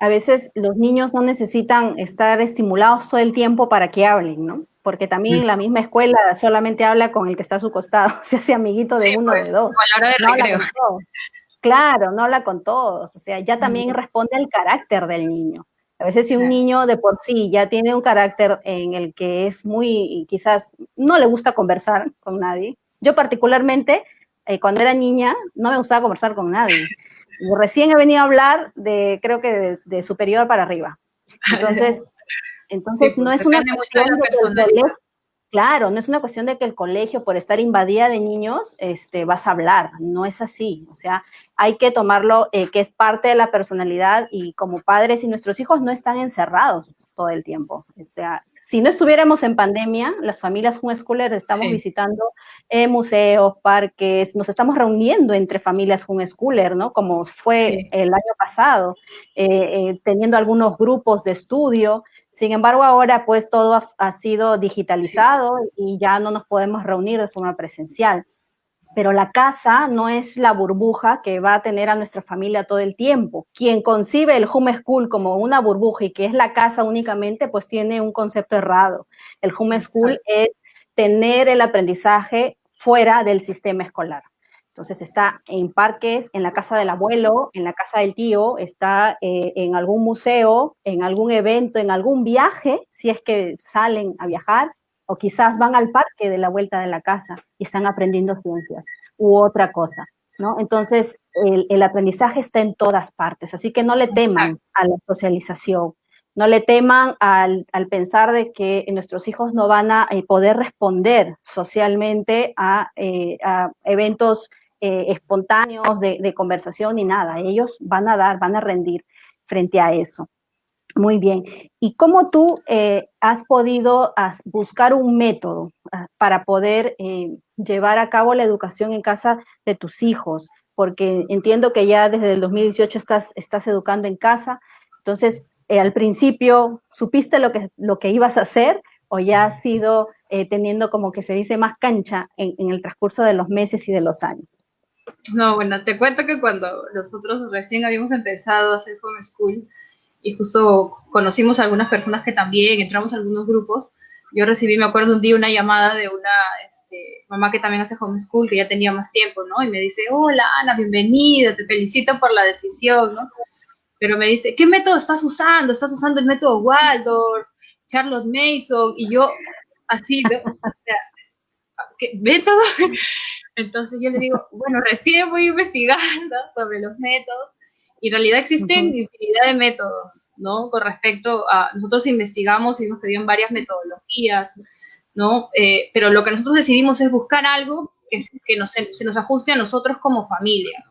a veces los niños no necesitan estar estimulados todo el tiempo para que hablen, ¿no? Porque también en la misma escuela solamente habla con el que está a su costado, se hace amiguito de Sí, uno, pues, de dos. a la hora de No habla recreo. con todos. Claro, no habla con todos. O sea, ya también responde al carácter del niño. A veces si un niño de por sí ya tiene un carácter en el que es muy, quizás no le gusta conversar con nadie. Yo particularmente, cuando era niña, no me gustaba conversar con nadie. Y recién he venido a hablar creo que de superior para arriba. Entonces, Sí, no pues es una depende mucho de cuestión la de que el personalidad. colegio, claro, no es una cuestión de que el colegio, por estar invadida de niños, vas a hablar. No es así. O sea, hay que tomarlo que es parte de la personalidad y como padres y nuestros hijos no están encerrados todo el tiempo. O sea, si no estuviéramos en pandemia, las familias homeschoolers estamos visitando museos, parques, nos estamos reuniendo entre familias homeschoolers, ¿no? Como fue el año pasado, teniendo algunos grupos de estudio. Sin embargo, ahora pues todo ha sido digitalizado y ya no nos podemos reunir de forma presencial. Pero la casa no es la burbuja que va a tener a nuestra familia todo el tiempo. Quien concibe el homeschool como una burbuja y que es la casa únicamente, pues tiene un concepto errado. El homeschool es tener el aprendizaje fuera del sistema escolar. Entonces está en parques, en la casa del abuelo, en la casa del tío, está en algún museo, en algún evento, en algún viaje, si es que salen a viajar, o quizás van al parque de la vuelta de la casa y están aprendiendo ciencias u otra cosa, ¿no? Entonces, el aprendizaje está en todas partes, así que no le teman a la socialización, no le teman al pensar de que nuestros hijos no van a poder responder socialmente a eventos espontáneos de conversación ni nada. Ellos van a rendir frente a eso. Muy bien. ¿Y cómo tú has podido buscar un método para poder llevar a cabo la educación en casa de tus hijos? Porque entiendo que ya desde el 2018 estás educando en casa. Entonces, al principio, ¿supiste lo que ibas a hacer o ya has ido teniendo, como que se dice, más cancha en el transcurso de los meses y de los años? No, bueno, te cuento que cuando nosotros recién habíamos empezado a hacer homeschool y justo conocimos a algunas personas que también entramos a algunos grupos, yo recibí, me acuerdo un día, una llamada de una mamá que también hace homeschool, que ya tenía más tiempo, ¿no? Y me dice, hola Ana, bienvenida, te felicito por la decisión, ¿no? pero me dice, ¿qué método estás usando? ¿Estás usando el método Waldorf, Charlotte Mason? Y yo, así, ¿no? O sea, ¿qué método? Entonces yo le digo, bueno, recién voy investigando sobre los métodos y en realidad existen infinidad de métodos, ¿no? Con respecto a, nosotros investigamos y vimos que habían varias metodologías, ¿no? Pero lo que nosotros decidimos es buscar algo se nos ajuste a nosotros como familia, ¿no?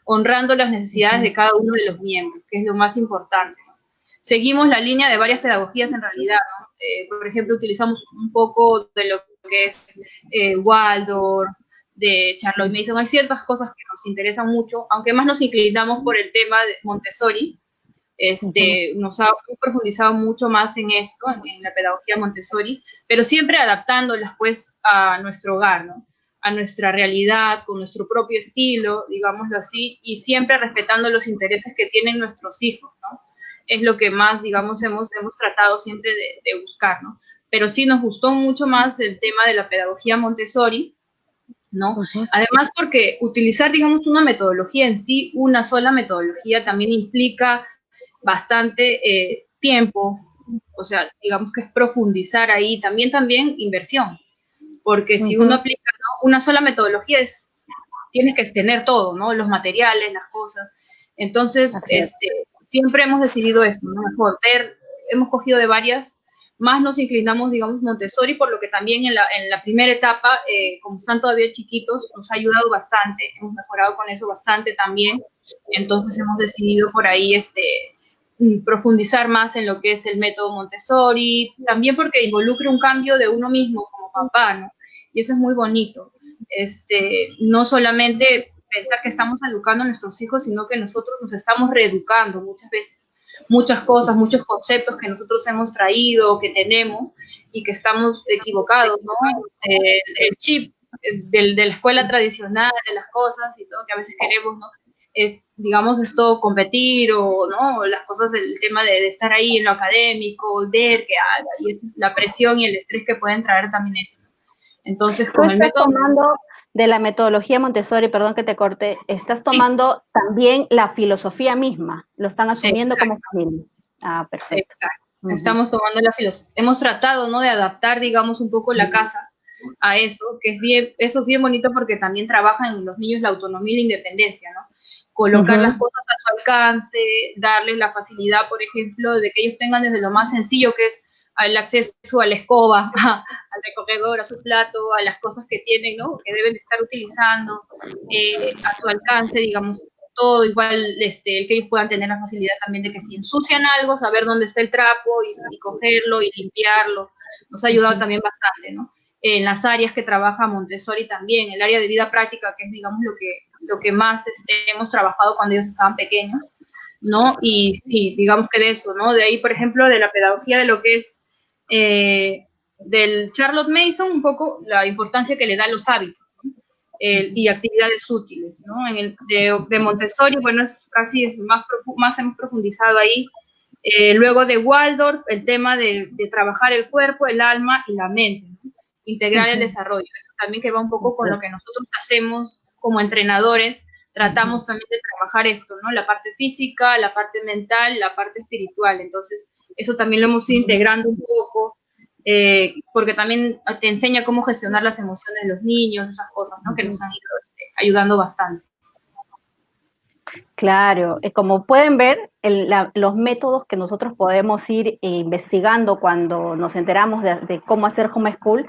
Honrando las necesidades de cada uno de los miembros, que es lo más importante, ¿no? Seguimos la línea de varias pedagogías en realidad, ¿no? Por ejemplo, utilizamos un poco de lo que es Waldorf, de Charlotte Mason. Hay ciertas cosas que nos interesan mucho, aunque más nos inclinamos por el tema de Montessori. Nos ha profundizado mucho más en esto, en la pedagogía Montessori, pero siempre adaptándolas pues a nuestro hogar, ¿no? A nuestra realidad, con nuestro propio estilo, digámoslo así, y siempre respetando los intereses que tienen nuestros hijos, ¿no? Es lo que más, digamos, hemos tratado siempre de buscar, ¿no? Pero sí nos gustó mucho más el tema de la pedagogía Montessori, ¿no? Además, porque utilizar, digamos, una metodología en sí, una sola metodología, también implica bastante tiempo, o sea, digamos que es profundizar ahí, también inversión, porque si uno aplica, ¿no?, una sola metodología, tiene que tener todo, ¿no? Los materiales, las cosas. Entonces, siempre hemos decidido esto, ¿no? Mejor hemos cogido de varias, más nos inclinamos, digamos, Montessori, por lo que también en la primera etapa, como están todavía chiquitos, nos ha ayudado bastante, hemos mejorado con eso bastante también. Entonces hemos decidido por ahí profundizar más en lo que es el método Montessori, también porque involucra un cambio de uno mismo como papá, ¿no? Y eso es muy bonito. No solamente pensar que estamos educando a nuestros hijos, sino que nosotros nos estamos reeducando muchas veces. Muchas cosas, muchos conceptos que nosotros hemos traído, que tenemos, y que estamos equivocados, ¿no? El chip de la escuela tradicional, de las cosas y todo, que a veces queremos, ¿no? Es, digamos, esto, competir o, ¿no?, las cosas del tema de estar ahí en lo académico, ver que haga, y es la presión y el estrés que pueden traer también eso. Entonces, con el método... tomando de la metodología Montessori, perdón que te corte, estás tomando también la filosofía misma, lo están asumiendo como familia. Ah, perfecto. Exacto. Estamos tomando la filosofía. Hemos tratado, ¿no?, de adaptar, digamos, un poco la casa a eso, que eso es bien bonito porque también trabajan en los niños la autonomía y la independencia, ¿no? Colocar las cosas a su alcance, darles la facilidad, por ejemplo, de que ellos tengan desde lo más sencillo, que es el acceso a la escoba, al recogedor, a su plato, a las cosas que tienen, ¿no?, que deben de estar utilizando, a su alcance, digamos, todo igual, que ellos puedan tener la facilidad también de que si ensucian algo, saber dónde está el trapo y cogerlo y limpiarlo. Nos ha ayudado también bastante, ¿no? En las áreas que trabaja Montessori también, el área de vida práctica, que es, digamos, lo que más hemos trabajado cuando ellos estaban pequeños, ¿no? Y sí, digamos que de eso, ¿no? De ahí, por ejemplo, de la pedagogía de lo que es del Charlotte Mason, un poco la importancia que le da a los hábitos, ¿no? Y actividades útiles, ¿no? En el de Montessori, bueno, es más hemos profundizado ahí. Luego de Waldorf, el tema de trabajar el cuerpo, el alma y la mente, ¿no? Integrar el desarrollo. Eso también que va un poco con lo que nosotros hacemos como entrenadores, tratamos también de trabajar esto, ¿no? La parte física, la parte mental, la parte espiritual. Entonces, eso también lo hemos ido integrando un poco, porque también te enseña cómo gestionar las emociones de los niños, esas cosas, ¿no?, que nos han ido ayudando bastante. Claro, como pueden ver, los métodos que nosotros podemos ir investigando cuando nos enteramos de cómo hacer homeschool,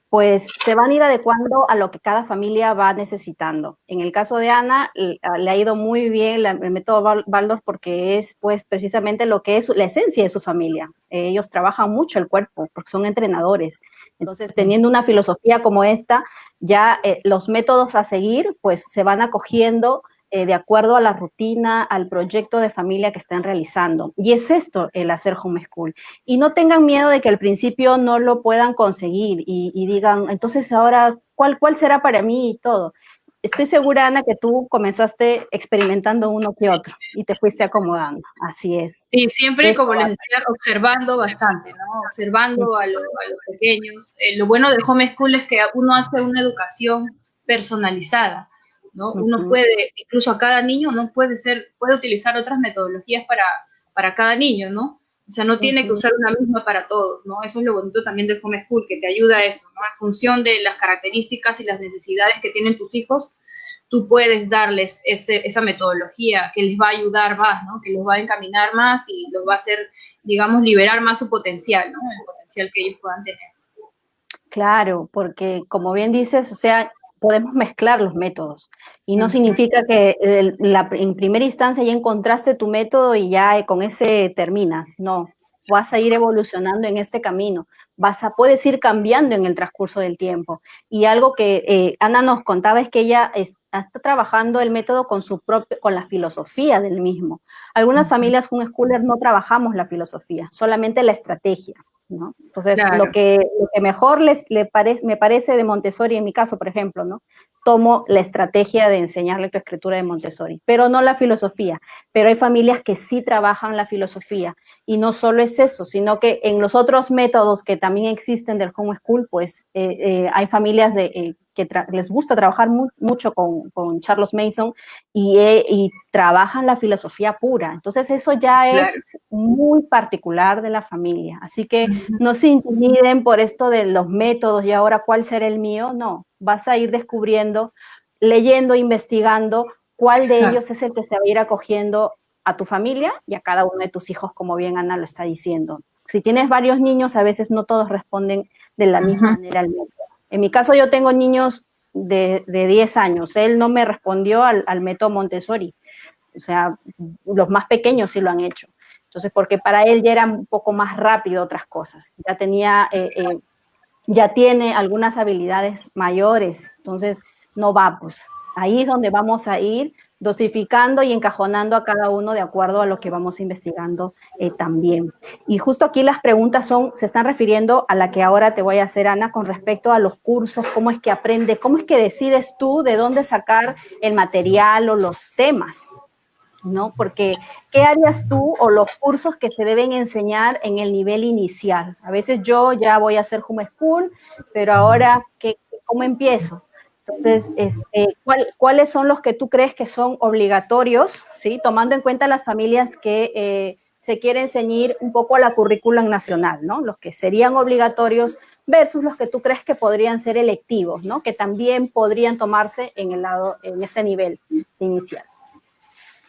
pues se van a ir adecuando a lo que cada familia va necesitando. En el caso de Ana, le ha ido muy bien el método Waldorf porque es pues precisamente lo que es la esencia de su familia. Ellos trabajan mucho el cuerpo porque son entrenadores. Entonces, teniendo una filosofía como esta, ya los métodos a seguir pues se van acogiendo de acuerdo a la rutina, al proyecto de familia que estén realizando. Y es esto el hacer homeschool. Y no tengan miedo de que al principio no lo puedan conseguir y digan, entonces ahora, ¿cuál será para mí y todo? Estoy segura, Ana, que tú comenzaste experimentando uno que otro y te fuiste acomodando. Así es. Sí, siempre, como les decía, observando bastante, ¿no? Observando a los pequeños. Lo bueno del homeschool es que uno hace una educación personalizada, ¿no? Uno puede, incluso a cada niño, uno puede utilizar otras metodologías para cada niño, ¿no? O sea, no tiene que usar una misma para todos, ¿no? Eso es lo bonito también del homeschool, que te ayuda a eso, ¿no? En función de las características y las necesidades que tienen tus hijos, tú puedes darles esa metodología que les va a ayudar más, ¿no? Que los va a encaminar más y los va a hacer, digamos, liberar más su potencial, ¿no? El potencial que ellos puedan tener. Claro, porque como bien dices, o sea, podemos mezclar los métodos y no significa que en primera instancia ya encontraste tu método y ya con ese terminas, no, vas a ir evolucionando en este camino, puedes ir cambiando en el transcurso del tiempo. Y algo que Ana nos contaba es que ella está trabajando el método con la filosofía del mismo. Algunas familias homeschooler no trabajamos la filosofía, solamente la estrategia, ¿no? Entonces, Claro. lo que mejor me parece de Montessori, en mi caso, por ejemplo, ¿no? Tomo la estrategia de enseñar lectoescritura de Montessori, pero no la filosofía. Pero hay familias que sí trabajan la filosofía. Y no solo es eso, sino que en los otros métodos que también existen del homeschool, pues hay familias que les gusta trabajar mucho con Charles Mason y trabajan la filosofía pura. Entonces, eso ya es muy particular de la familia. Así que no se intimiden por esto de los métodos y ahora cuál será el mío. No, vas a ir descubriendo, leyendo, investigando cuál de ellos es el que se va a ir acogiendo a tu familia y a cada uno de tus hijos, como bien Ana lo está diciendo. Si tienes varios niños, a veces no todos responden de la misma manera al método. En mi caso, yo tengo niños de 10 años. Él no me respondió al método Montessori. O sea, los más pequeños sí lo han hecho. Entonces, porque para él ya era un poco más rápido otras cosas. Ya tiene algunas habilidades mayores. Entonces, no va, pues. Ahí es donde vamos a ir dosificando y encajonando a cada uno de acuerdo a lo que vamos investigando también. Y justo aquí las preguntas se están refiriendo a la que ahora te voy a hacer, Ana, con respecto a los cursos, cómo es que aprende, cómo es que decides tú de dónde sacar el material o los temas, ¿no? Porque, ¿qué harías tú o los cursos que se deben enseñar en el nivel inicial? A veces yo ya voy a hacer homeschool, pero ahora, ¿cómo empiezo? Entonces, ¿cuáles son los que tú crees que son obligatorios, ¿sí? Tomando en cuenta las familias que se quieren ceñir un poco a la currículum nacional, ¿no? Los que serían obligatorios versus los que tú crees que podrían ser electivos, ¿no? Que también podrían tomarse en este nivel inicial.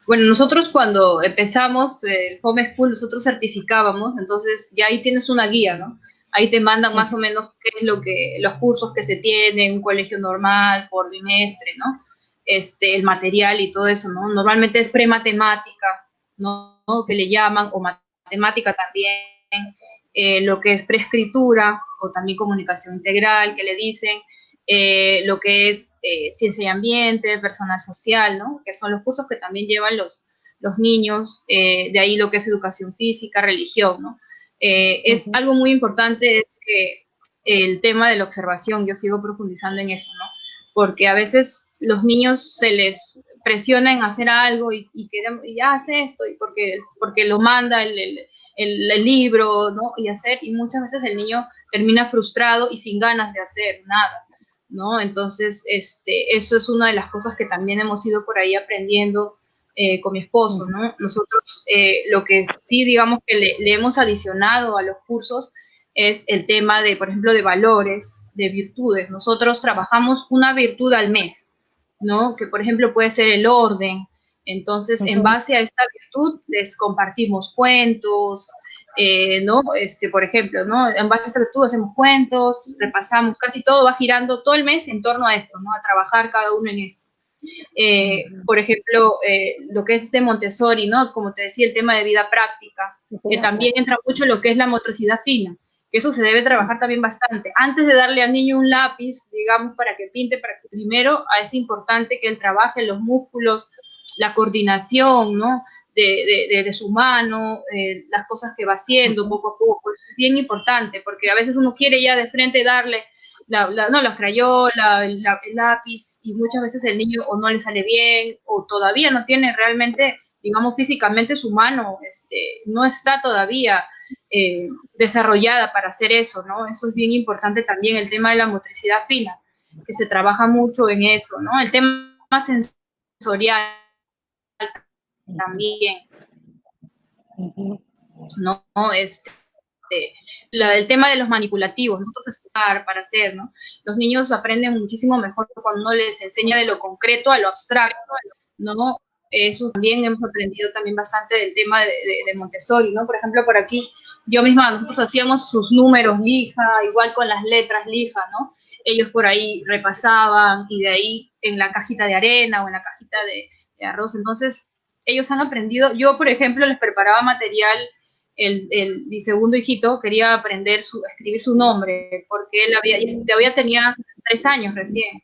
Bueno, nosotros cuando empezamos el homeschool, nosotros certificábamos, entonces ya ahí tienes una guía, ¿no? Ahí te mandan más o menos qué es los cursos que se tienen, un colegio normal, por bimestre, ¿no? El material y todo eso, ¿no? Normalmente es prematemática, ¿no? Que le llaman, o matemática también, lo que es preescritura, o también comunicación integral, que le dicen, lo que es ciencia y ambiente, personal social, ¿no? Que son los cursos que también llevan los niños, de ahí lo que es educación física, religión, ¿no? Es algo muy importante, es que el tema de la observación, yo sigo profundizando en eso, ¿no? Porque a veces los niños se les presiona en hacer algo y ya hace esto, y porque lo manda el libro, ¿no? Y muchas veces el niño termina frustrado y sin ganas de hacer nada, ¿no? Entonces, eso es una de las cosas que también hemos ido por ahí aprendiendo con mi esposo, ¿no? Nosotros lo que sí, digamos, que le hemos adicionado a los cursos es el tema de, por ejemplo, de valores, de virtudes. Nosotros trabajamos una virtud al mes, ¿no? Que, por ejemplo, puede ser el orden. Entonces, en base a esta virtud, les compartimos cuentos, ¿no? Por ejemplo, ¿no? En base a esa virtud hacemos cuentos, repasamos, casi todo va girando todo el mes en torno a esto, ¿no? A trabajar cada uno en esto. Por ejemplo, lo que es de Montessori, ¿no? Como te decía, el tema de vida práctica, también entra mucho lo que es la motricidad fina, que eso se debe trabajar también bastante. Antes de darle al niño un lápiz, digamos, para que pinte, primero es importante que él trabaje los músculos, la coordinación, ¿no? De su mano, las cosas que va haciendo poco a poco. Eso es bien importante, porque a veces uno quiere ya de frente darle la crayola, el lápiz, y muchas veces el niño o no le sale bien, o todavía no tiene realmente, digamos, físicamente su mano, no está todavía desarrollada para hacer eso, ¿no? Eso es bien importante también, el tema de la motricidad fina, que se trabaja mucho en eso, ¿no? El tema sensorial también, ¿no? El tema de los manipulativos, nosotros estudiar para hacer, ¿no? Los niños aprenden muchísimo mejor cuando uno les enseña de lo concreto a lo abstracto, ¿no? Eso también hemos aprendido también bastante del tema de Montessori, ¿no? Por ejemplo, por aquí, yo misma, nosotros hacíamos sus números lija, igual con las letras lija, ¿no? Ellos por ahí repasaban y de ahí en la cajita de arena o en la cajita de arroz. Entonces, ellos han aprendido, yo por ejemplo les preparaba material, mi segundo hijito quería aprender a escribir su nombre, porque todavía tenía 3 años recién.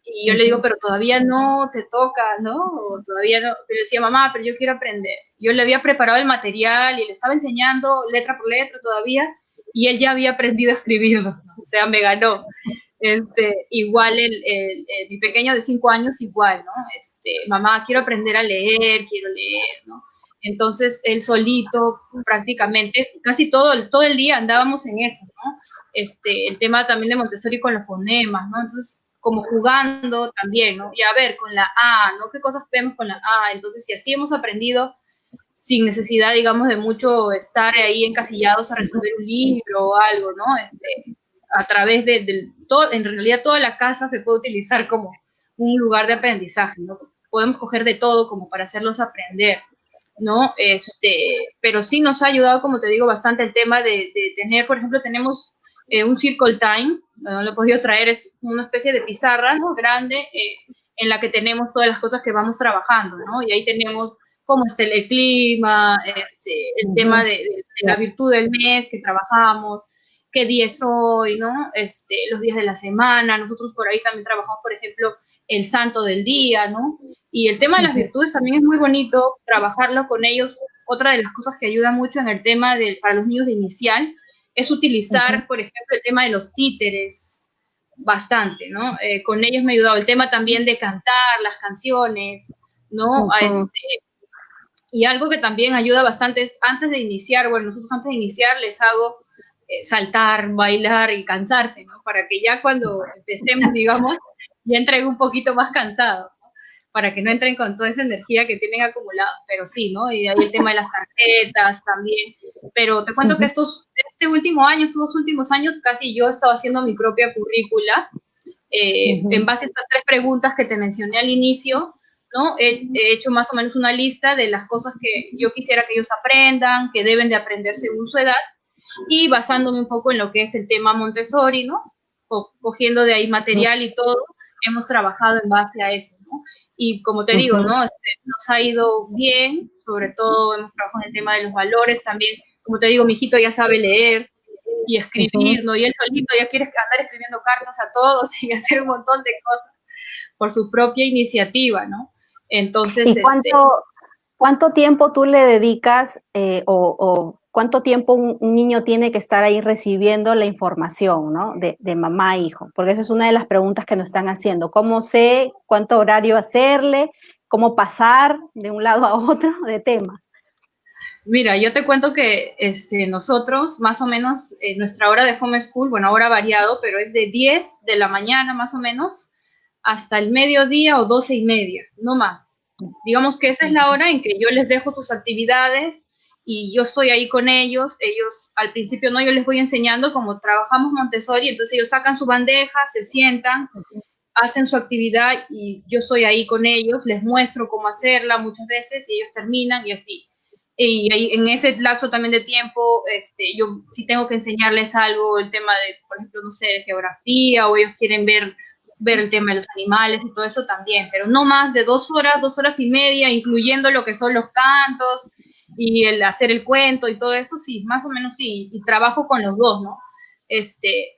Y yo le digo, pero todavía no te toca, ¿no? O todavía no. Pero decía, mamá, pero yo quiero aprender. Yo le había preparado el material y le estaba enseñando letra por letra todavía, y él ya había aprendido a escribirlo, ¿no? O sea, me ganó. Igual mi pequeño de 5 años, igual, ¿no? Mamá, quiero aprender a leer, quiero leer, ¿no? Entonces, él solito, prácticamente, casi todo el día andábamos en eso, ¿no? El tema también de Montessori con los fonemas, ¿no? Entonces, como jugando también, ¿no? Y a ver, con la A, ¿no? ¿Qué cosas vemos con la A? Entonces, si así hemos aprendido sin necesidad, digamos, de mucho estar ahí encasillados a resolver un libro o algo, ¿no? A través de todo, en realidad toda la casa se puede utilizar como un lugar de aprendizaje, ¿no? Podemos coger de todo como para hacerlos aprender, ¿no? Pero sí nos ha ayudado, como te digo, bastante el tema de tener, por ejemplo, tenemos un circle time, no lo he podido traer, es una especie de pizarra, ¿no? Grande, en la que tenemos todas las cosas que vamos trabajando, ¿no? Y ahí tenemos cómo está el clima, el tema de la virtud del mes que trabajamos, qué día es hoy, ¿no? Los días de la semana, nosotros por ahí también trabajamos, por ejemplo, el santo del día, ¿no? Y el tema de las virtudes también es muy bonito trabajarlo con ellos. Otra de las cosas que ayuda mucho en el tema para los niños de inicial es utilizar, por ejemplo, el tema de los títeres bastante, ¿no? Con ellos me ha ayudado el tema también de cantar las canciones, ¿no? Y algo que también ayuda bastante es antes de iniciar, bueno, nosotros antes de iniciar les hago saltar, bailar y cansarse, ¿no? Para que ya cuando empecemos, digamos, ya entren un poquito más cansados, ¿no? Para que no entren con toda esa energía que tienen acumulada, pero sí, ¿no? Y ahí el tema de las tarjetas también. Pero te cuento que estos 2 últimos años, casi yo he estado haciendo mi propia currícula, en base a estas 3 preguntas que te mencioné al inicio, ¿no? He hecho más o menos una lista de las cosas que yo quisiera que ellos aprendan, que deben de aprender según su edad, y basándome un poco en lo que es el tema Montessori, ¿no? Cogiendo de ahí material y todo, hemos trabajado en base a eso, ¿no? Y como te digo, ¿no? Nos ha ido bien, sobre todo hemos trabajado en el tema de los valores también. Como te digo, mi hijito ya sabe leer y escribir, ¿no? Y él solito ya quiere andar escribiendo cartas a todos y hacer un montón de cosas por su propia iniciativa, ¿no? Entonces, ¿Y cuánto tiempo tú le dedicas o cuánto tiempo un niño tiene que estar ahí recibiendo la información, ¿no? De mamá e hijo, porque esa es una de las preguntas que nos están haciendo. ¿Cómo sé cuánto horario hacerle? ¿Cómo pasar de un lado a otro de tema? Mira, yo te cuento que nosotros, más o menos, nuestra hora de homeschool, bueno, ahora ha variado, pero es de 10 de la mañana, más o menos, hasta el mediodía o 12:30, no más. Digamos que esa es la hora en que yo les dejo sus actividades y yo estoy ahí con ellos. Ellos, al principio, no, yo les voy enseñando como trabajamos Montessori, entonces ellos sacan su bandeja, se sientan, hacen su actividad y yo estoy ahí con ellos, les muestro cómo hacerla muchas veces y ellos terminan y así. Y ahí, en ese lapso también de tiempo, yo sí tengo que enseñarles algo, el tema de, por ejemplo, no sé, de geografía, o ellos quieren ver el tema de los animales y todo eso también, pero no más de 2 horas, 2 horas y media, incluyendo lo que son los cantos y el hacer el cuento y todo eso, sí, más o menos sí, y trabajo con los dos, ¿no?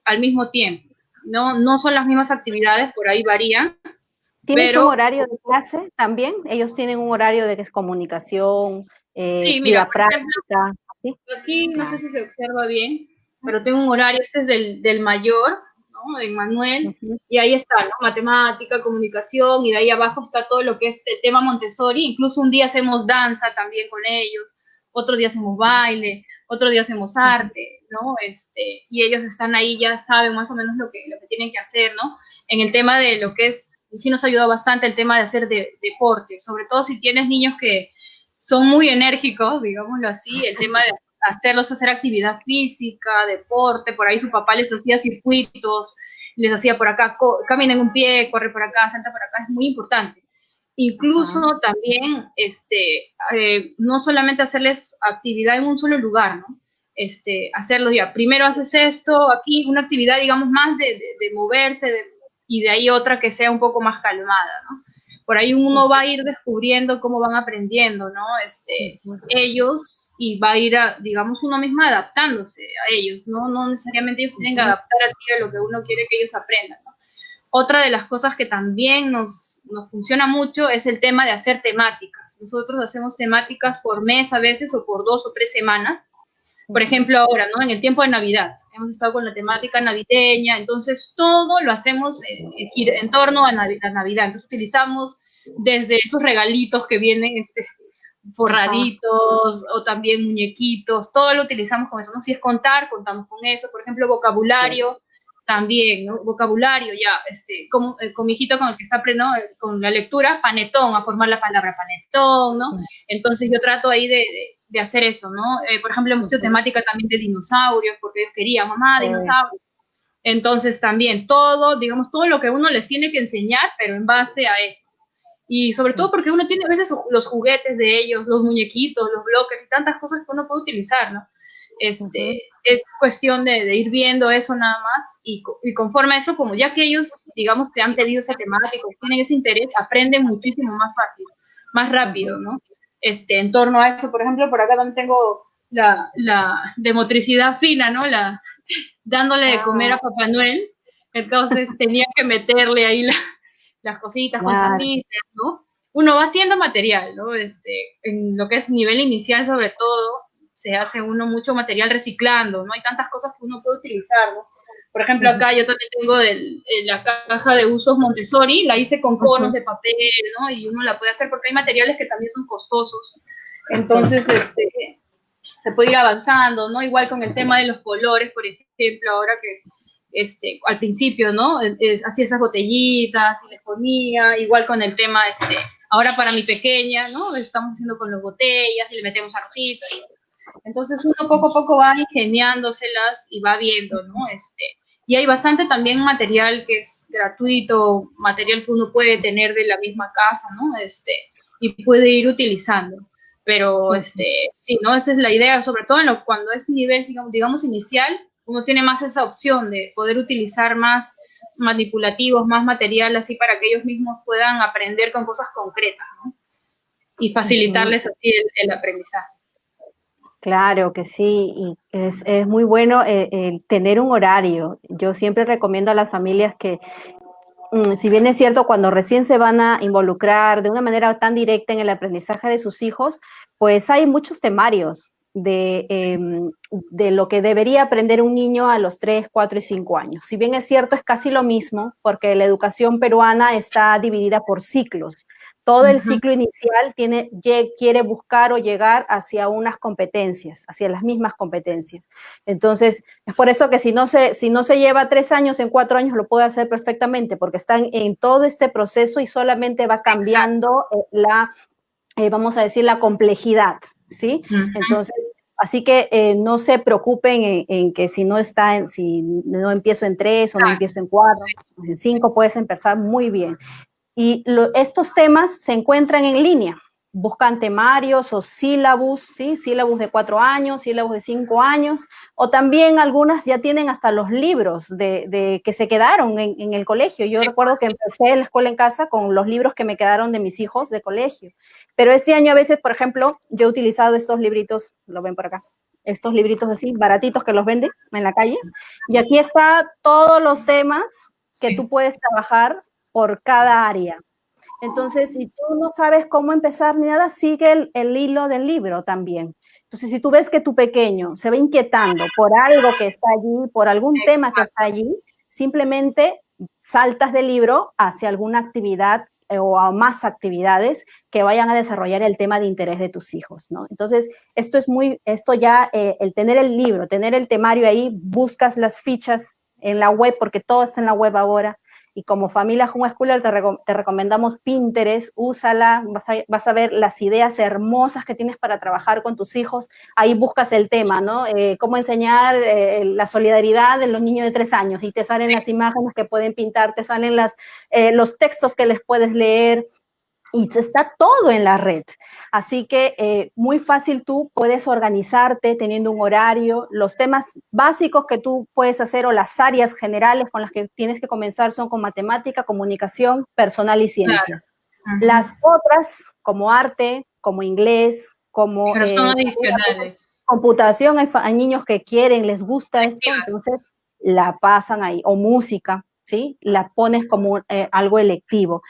Al mismo tiempo. No son las mismas actividades, por ahí varían, ¿Tienes un pero horario de clase también? Ellos tienen un horario de que es comunicación, sí, mira, vida por ejemplo, práctica. ¿Sí? aquí no sé si se observa bien, pero tengo un horario, este es del mayor, ¿no? De Manuel, y ahí está, ¿no? Matemática, comunicación, y de ahí abajo está todo lo que es el tema Montessori, incluso un día hacemos danza también con ellos, otro día hacemos baile, otro día hacemos arte, ¿no? Y ellos están ahí, ya saben más o menos lo que tienen que hacer, ¿no? En el tema de lo que es sí nos ayuda bastante el tema de hacer deporte, sobre todo si tienes niños que son muy enérgicos, digámoslo así, el tema de hacerlos hacer actividad física, deporte, por ahí su papá les hacía circuitos, les hacía por acá, camina en un pie, corre por acá, salta por acá, es muy importante. Incluso también, no solamente hacerles actividad en un solo lugar, ¿no? Hacerlo ya, primero haces esto, aquí una actividad, digamos, más de moverse, y de ahí otra que sea un poco más calmada, ¿no? Por ahí uno va a ir descubriendo cómo van aprendiendo, ¿no? Ellos, y va a ir, digamos, uno mismo adaptándose a ellos, ¿no? No necesariamente ellos tienen que adaptar a ti a lo que uno quiere que ellos aprendan, ¿no? Otra de las cosas que también nos funciona mucho es el tema de hacer temáticas. Nosotros hacemos temáticas por mes a veces, o por 2 o 3 semanas. Por ejemplo, ahora, ¿no? En el tiempo de Navidad, hemos estado con la temática navideña, entonces todo lo hacemos en torno a Navidad. Entonces utilizamos desde esos regalitos que vienen forraditos, o también muñequitos, todo lo utilizamos con eso, ¿no? Si es contar, contamos con eso. Por ejemplo, vocabulario, también, ¿no? Vocabulario, ya, con mi hijito con el que está aprendiendo con la lectura, panetón, a formar la palabra panetón, ¿no? Entonces yo trato ahí de hacer eso, ¿no? Por ejemplo, hemos hecho temática también de dinosaurios, porque ellos querían, mamá, dinosaurios. Entonces también todo, digamos, todo lo que uno les tiene que enseñar, pero en base a eso. Y sobre todo porque uno tiene a veces los juguetes de ellos, los muñequitos, los bloques y tantas cosas que uno puede utilizar, ¿no? Es cuestión de ir viendo eso nada más, y conforme a eso, como ya que ellos, digamos, te han pedido esa temática, tienen ese interés, aprenden muchísimo más fácil, más rápido, ¿no? En torno a eso, por ejemplo, por acá también tengo la de motricidad fina, ¿no? Dándole de comer a Papá Noel, entonces tenía que meterle ahí las cositas con chapitas, ¿no? Uno va haciendo material, ¿no? En lo que es nivel inicial, sobre todo, se hace uno mucho material reciclando, ¿no? Hay tantas cosas que uno puede utilizar, ¿no? Por ejemplo, acá yo también tengo la caja de usos Montessori, la hice con conos de papel, ¿no? Y uno la puede hacer porque hay materiales que también son costosos. Entonces, se puede ir avanzando, ¿no? Igual con el tema de los colores, por ejemplo, ahora que al principio, ¿no? Hacía esas botellitas y les ponía, igual con el tema, ahora para mi pequeña, ¿no? Estamos haciendo con las botellas y le metemos arrozitos. Entonces uno poco a poco va ingeniándoselas y va viendo, ¿no? Y hay bastante también material que es gratuito, material que uno puede tener de la misma casa, ¿no? Y puede ir utilizando. Pero, sí, ¿no? Esa es la idea, sobre todo cuando es nivel, digamos, inicial, uno tiene más esa opción de poder utilizar más manipulativos, más material, así para que ellos mismos puedan aprender con cosas concretas, ¿no? Y facilitarles así el aprendizaje. Claro que sí, y es muy bueno tener un horario. Yo siempre recomiendo a las familias que, si bien es cierto, cuando recién se van a involucrar de una manera tan directa en el aprendizaje de sus hijos, pues hay muchos temarios de lo que debería aprender un niño a los 3, 4 y 5 años. Si bien es cierto, es casi lo mismo, porque la educación peruana está dividida por ciclos. Todo el ciclo inicial quiere buscar o llegar hacia unas competencias, hacia las mismas competencias. Entonces, es por eso que si no se lleva 3 años, en 4 años lo puede hacer perfectamente, porque están en todo este proceso y solamente va cambiando vamos a decir, la complejidad, ¿sí? Entonces, así que no se preocupen en que si no empiezo en 3 o no empiezo en 4, en 5 puedes empezar muy bien. Y estos temas se encuentran en línea. Buscan temarios o sílabus, ¿sí? Sílabus de 4 años, sílabus de 5 años, o también algunas ya tienen hasta los libros de que se quedaron en el colegio. Yo recuerdo que empecé la escuela en casa con los libros que me quedaron de mis hijos de colegio. Pero este año a veces, por ejemplo, yo he utilizado estos libritos, lo ven por acá, estos libritos así, baratitos que los venden en la calle, y aquí está todos los temas que tú puedes trabajar por cada área. Entonces, si tú no sabes cómo empezar ni nada, sigue el hilo del libro también. Entonces, si tú ves que tu pequeño se va inquietando por algo que está allí, por algún tema que está allí, simplemente saltas del libro hacia alguna actividad o a más actividades que vayan a desarrollar el tema de interés de tus hijos, ¿no? Entonces, esto ya, el tener el libro, tener el temario ahí, buscas las fichas en la web, porque todo está en la web ahora, y como familia homeschooler te recomendamos Pinterest, úsala, vas a ver las ideas hermosas que tienes para trabajar con tus hijos, ahí buscas el tema, ¿no? Cómo enseñar la solidaridad en los niños de 3 años, y te salen las imágenes que pueden pintar, te salen los textos que les puedes leer, y está todo en la red. Así que muy fácil tú puedes organizarte teniendo un horario. Los temas básicos que tú puedes hacer o las áreas generales con las que tienes que comenzar son con matemática, comunicación, personal y ciencias. Claro. Las otras, como arte, como inglés, como pero son adicionales. Computación, hay niños que quieren, les gusta esto, entonces la pasan ahí. O música, ¿sí? La pones como algo electivo.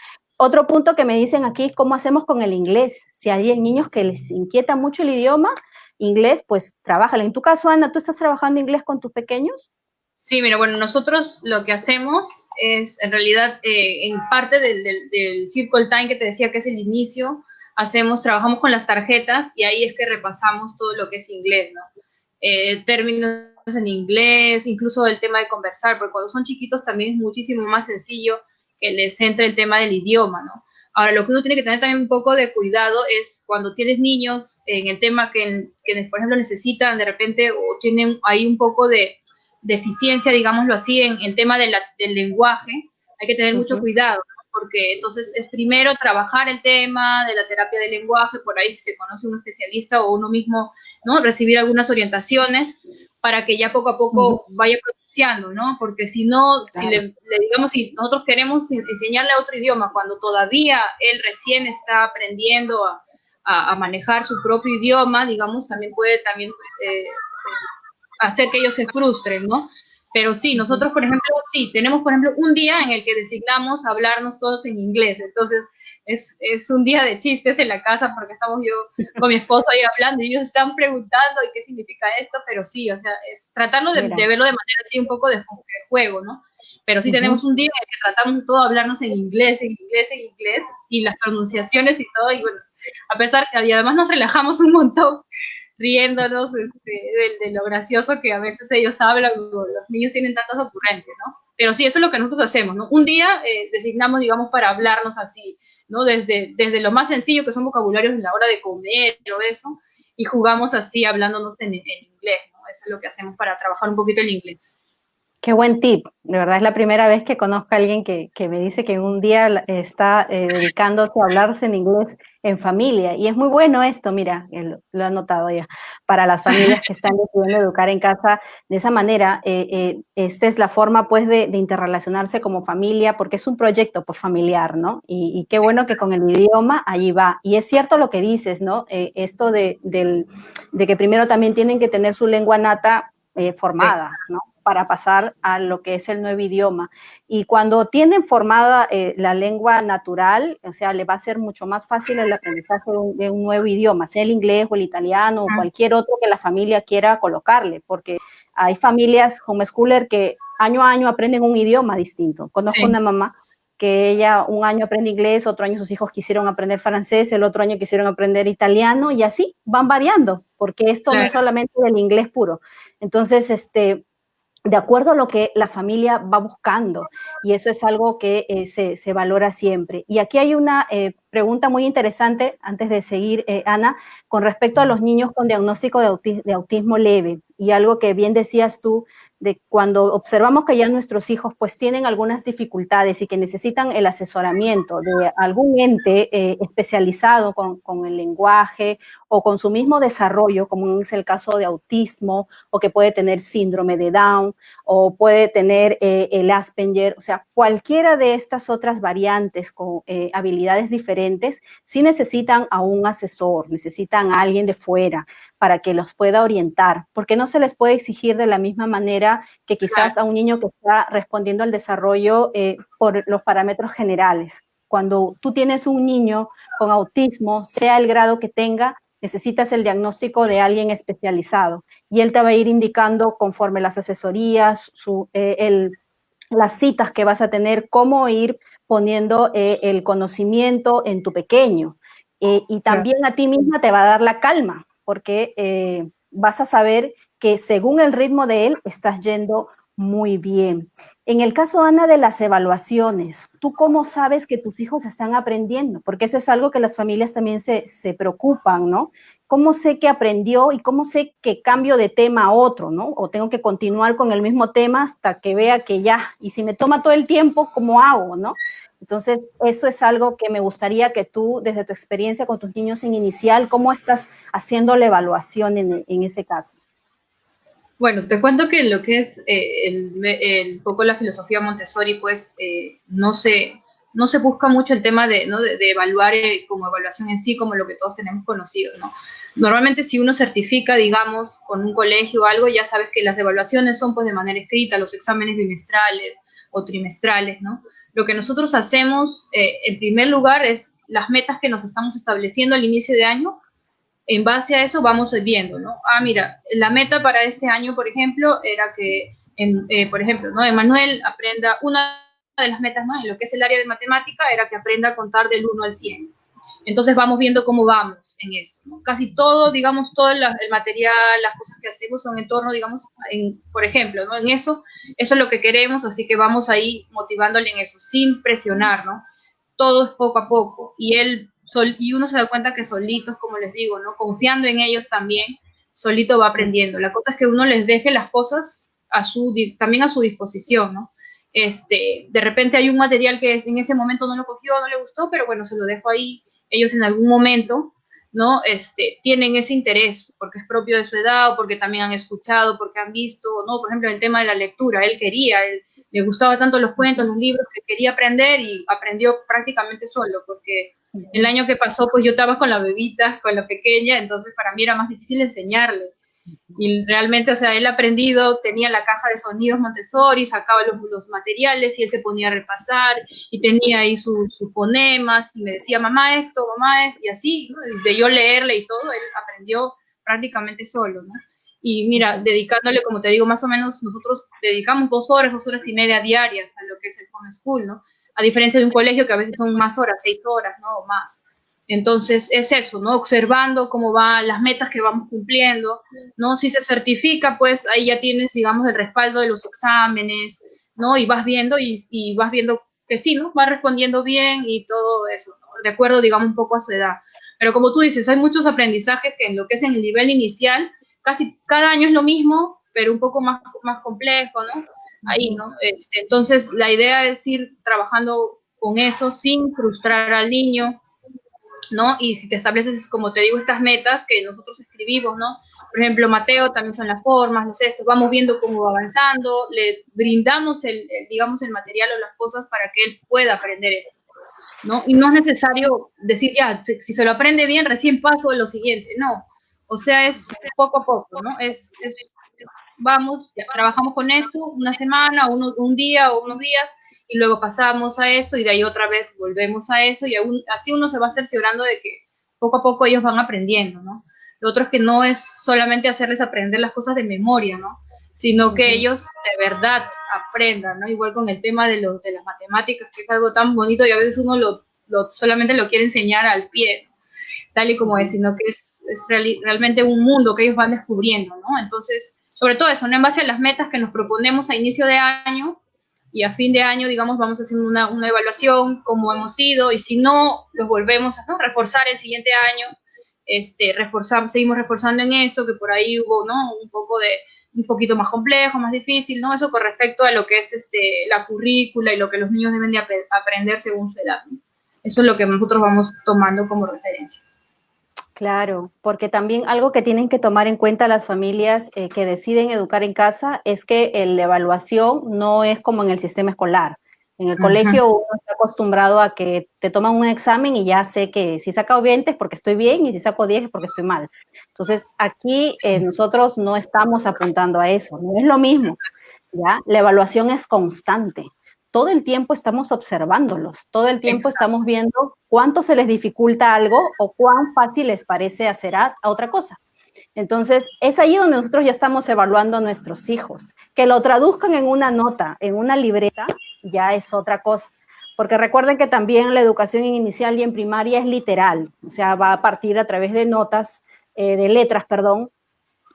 Otro punto que me dicen aquí, ¿cómo hacemos con el inglés? Si hay niños que les inquieta mucho el idioma, inglés, pues trabájala. En tu caso, Ana, ¿tú estás trabajando inglés con tus pequeños? Sí, mira, bueno, nosotros lo que hacemos es, en realidad, en parte del Circle Time que te decía que es el inicio, trabajamos con las tarjetas y ahí es que repasamos todo lo que es inglés, ¿no? Términos en inglés, incluso el tema de conversar, porque cuando son chiquitos también es muchísimo más sencillo que les entre el tema del idioma, ¿no? Ahora, lo que uno tiene que tener también un poco de cuidado es cuando tienes niños en el tema que por ejemplo, necesitan de repente o tienen ahí un poco de deficiencia, digámoslo así, en el tema del lenguaje, hay que tener mucho cuidado, ¿no? Porque entonces es primero trabajar el tema de la terapia del lenguaje, por ahí si se conoce un especialista o uno mismo, ¿no? Recibir algunas orientaciones para que ya poco a poco vaya pronunciando, ¿no? Porque si no, claro, si le digamos, si nosotros queremos enseñarle a otro idioma cuando todavía él recién está aprendiendo a manejar su propio idioma, digamos, también puede hacer que ellos se frustren, ¿no? Pero sí, nosotros, por ejemplo, sí, tenemos, por ejemplo, un día en el que designamos hablarnos todos en inglés, entonces es un día de chistes en la casa porque estamos yo con mi esposo ahí hablando y ellos están preguntando y qué significa esto, pero sí, o sea, es tratarlo de verlo de manera así un poco de juego, ¿no? Pero sí tenemos un día en el que tratamos de todo hablarnos en inglés, y las pronunciaciones y todo, y bueno, y además nos relajamos un montón riéndonos de lo gracioso que a veces ellos hablan, los niños tienen tantas ocurrencias, ¿no? Pero sí, eso es lo que nosotros hacemos, ¿no? Un día designamos, digamos, para hablarnos así, ¿no? Desde lo más sencillo, que son vocabularios en la hora de comer o eso, y jugamos así, hablándonos en inglés, ¿no? Eso es lo que hacemos para trabajar un poquito el inglés. Qué buen tip. De verdad es la primera vez que conozco a alguien que me dice que un día está dedicándose a hablarse en inglés en familia. Y es muy bueno esto, mira, lo he anotado ya, para las familias que están decidiendo educar en casa de esa manera. Esta es la forma, pues, de interrelacionarse como familia, porque es un proyecto pues, familiar, ¿no? Y qué bueno que con el idioma allí va. Y es cierto lo que dices, ¿no? Esto de que primero también tienen que tener su lengua nata formada, ¿no? Para pasar a lo que es el nuevo idioma. Y cuando tienen formada la lengua natural, o sea, le va a ser mucho más fácil el aprendizaje de un nuevo idioma, sea el inglés o el italiano o cualquier otro que la familia quiera colocarle, porque hay familias homeschooler que año a año aprenden un idioma distinto. Conozco una mamá que ella un año aprende inglés, otro año sus hijos quisieron aprender francés, el otro año quisieron aprender italiano, y así van variando, porque esto no es solamente del inglés puro. Entonces, de acuerdo a lo que la familia va buscando, y eso es algo que se valora siempre. Y aquí hay una pregunta muy interesante, antes de seguir, Ana, con respecto a los niños con diagnóstico de autismo leve, y algo que bien decías tú, de cuando observamos que ya nuestros hijos pues tienen algunas dificultades y que necesitan el asesoramiento de algún ente especializado con el lenguaje o con su mismo desarrollo, como es el caso de autismo, o que puede tener síndrome de Down, o puede tener el Asperger, o sea, cualquiera de estas otras variantes con habilidades diferentes, sí necesitan a un asesor, necesitan a alguien de fuera para que los pueda orientar, porque no se les puede exigir de la misma manera que quizás a un niño que está respondiendo al desarrollo por los parámetros generales. Cuando tú tienes un niño con autismo, sea el grado que tenga, necesitas el diagnóstico de alguien especializado y él te va a ir indicando conforme las asesorías, las citas que vas a tener, cómo ir poniendo el conocimiento en tu pequeño. Y también a ti misma te va a dar la calma, porque vas a saber que según el ritmo de él estás yendo Muy bien. En el caso, Ana, de las evaluaciones, ¿tú cómo sabes que tus hijos están aprendiendo? Porque eso es algo que las familias también se preocupan, ¿no? ¿Cómo sé que aprendió y cómo sé que cambio de tema a otro, ¿no? O tengo que continuar con el mismo tema hasta que vea que ya, y si me toma todo el tiempo, ¿cómo hago, no? Entonces, eso es algo que me gustaría que tú, desde tu experiencia con tus niños en inicial, ¿cómo estás haciendo la evaluación en ese caso? Bueno, te cuento que lo que es poco la filosofía Montessori, pues no se busca mucho el tema de, ¿no? de evaluar como evaluación en sí, como lo que todos tenemos conocido, ¿no? Normalmente si uno certifica, digamos, con un colegio o algo, ya sabes que las evaluaciones son pues de manera escrita, los exámenes bimestrales o trimestrales, ¿no? Lo que nosotros hacemos, en primer lugar, es las metas que nos estamos estableciendo al inicio de año. En base a eso vamos viendo, ¿no? Ah, mira, la meta para este año, por ejemplo, era que, por ejemplo, ¿no? Emanuel aprenda, una de las metas, ¿no? En lo que es el área de matemática, era que aprenda a contar del 1 al 100. Entonces vamos viendo cómo vamos en eso, ¿no? Casi todo, digamos, todo el material, las cosas que hacemos son en torno, digamos, por ejemplo, ¿no? En eso es lo que queremos, así que vamos ahí motivándole en eso, sin presionar, ¿no? Todo es poco a poco. Y uno se da cuenta que solitos, como les digo, ¿no? Confiando en ellos también, solito va aprendiendo. La cosa es que uno les deje las cosas también a su disposición, ¿no? De repente hay un material que en ese momento no lo cogió, no le gustó, pero bueno, se lo dejo ahí. Ellos en algún momento, ¿no? Tienen ese interés porque es propio de su edad o porque también han escuchado, porque han visto, ¿no? Por ejemplo, el tema de la lectura, él le gustaba tanto los cuentos, los libros, que quería aprender y aprendió prácticamente solo, porque el año que pasó, pues yo estaba con la bebita, con la pequeña, entonces para mí era más difícil enseñarle. Y realmente, o sea, él aprendido, tenía la caja de sonidos Montessori, sacaba los materiales y él se ponía a repasar y tenía ahí sus fonemas y me decía, mamá esto, y así, ¿no? De yo leerle y todo, él aprendió prácticamente solo, ¿no? Y mira, dedicándole, como te digo, más o menos nosotros dedicamos 2 horas y media diarias a lo que es el homeschool, ¿no? A diferencia de un colegio que a veces son más horas, 6 horas, ¿no? O más. Entonces es eso, ¿no? Observando cómo van las metas que vamos cumpliendo, ¿no? Si se certifica, pues ahí ya tienes, digamos, el respaldo de los exámenes, ¿no? Y vas viendo y vas viendo que sí, ¿no? Va respondiendo bien y todo eso, ¿no? De acuerdo, digamos, un poco a su edad. Pero como tú dices, hay muchos aprendizajes que en lo que es en el nivel inicial, casi cada año es lo mismo, pero un poco más complejo, ¿no? Ahí, ¿no? Entonces, la idea es ir trabajando con eso sin frustrar al niño, ¿no? Y si te estableces, como te digo, estas metas que nosotros escribimos, ¿no? Por ejemplo, Mateo también son las formas, los estos, vamos viendo cómo va avanzando, le brindamos digamos, el material o las cosas para que él pueda aprender esto, ¿no? Y no es necesario decir, ya, si se lo aprende bien, recién paso a lo siguiente, no. O sea, es poco a poco, ¿no? Vamos, ya, trabajamos con esto una semana, un día o unos días, y luego pasamos a esto y de ahí otra vez volvemos a eso y así uno se va cerciorando de que poco a poco ellos van aprendiendo, ¿no? Lo otro es que no es solamente hacerles aprender las cosas de memoria, ¿no? Sino que ellos de verdad aprendan, ¿no? Igual con el tema de las matemáticas, que es algo tan bonito y a veces uno solamente lo quiere enseñar al pie, ¿no? Tal y como es, sino que realmente un mundo que ellos van descubriendo, ¿no? Entonces, sobre todo eso, ¿no? En base a las metas que nos proponemos a inicio de año y a fin de año, digamos, vamos haciendo una evaluación, cómo hemos ido, y si no, los volvemos a, ¿no? reforzar el siguiente año, seguimos reforzando en eso, que por ahí hubo, ¿no? Un poquito más complejo, más difícil, ¿no? Eso con respecto a lo que es la currícula y lo que los niños deben de aprender según su edad, ¿no? Eso es lo que nosotros vamos tomando como referencia. Claro, porque también algo que tienen que tomar en cuenta las familias que deciden educar en casa es que la evaluación no es como en el sistema escolar. En el colegio uno está acostumbrado a que te toman un examen y ya sé que si saco 20 es porque estoy bien y si saco 10 es porque estoy mal. Entonces, aquí nosotros no estamos apuntando a eso, no es lo mismo, ¿ya? La evaluación es constante. Todo el tiempo estamos observándolos, todo el tiempo Exacto. estamos viendo cuánto se les dificulta algo o cuán fácil les parece hacer a otra cosa. Entonces, es ahí donde nosotros ya estamos evaluando a nuestros hijos. Que lo traduzcan en una nota, en una libreta, ya es otra cosa. Porque recuerden que también la educación en inicial y en primaria es literal, o sea, va a partir a través de notas, de letras, perdón,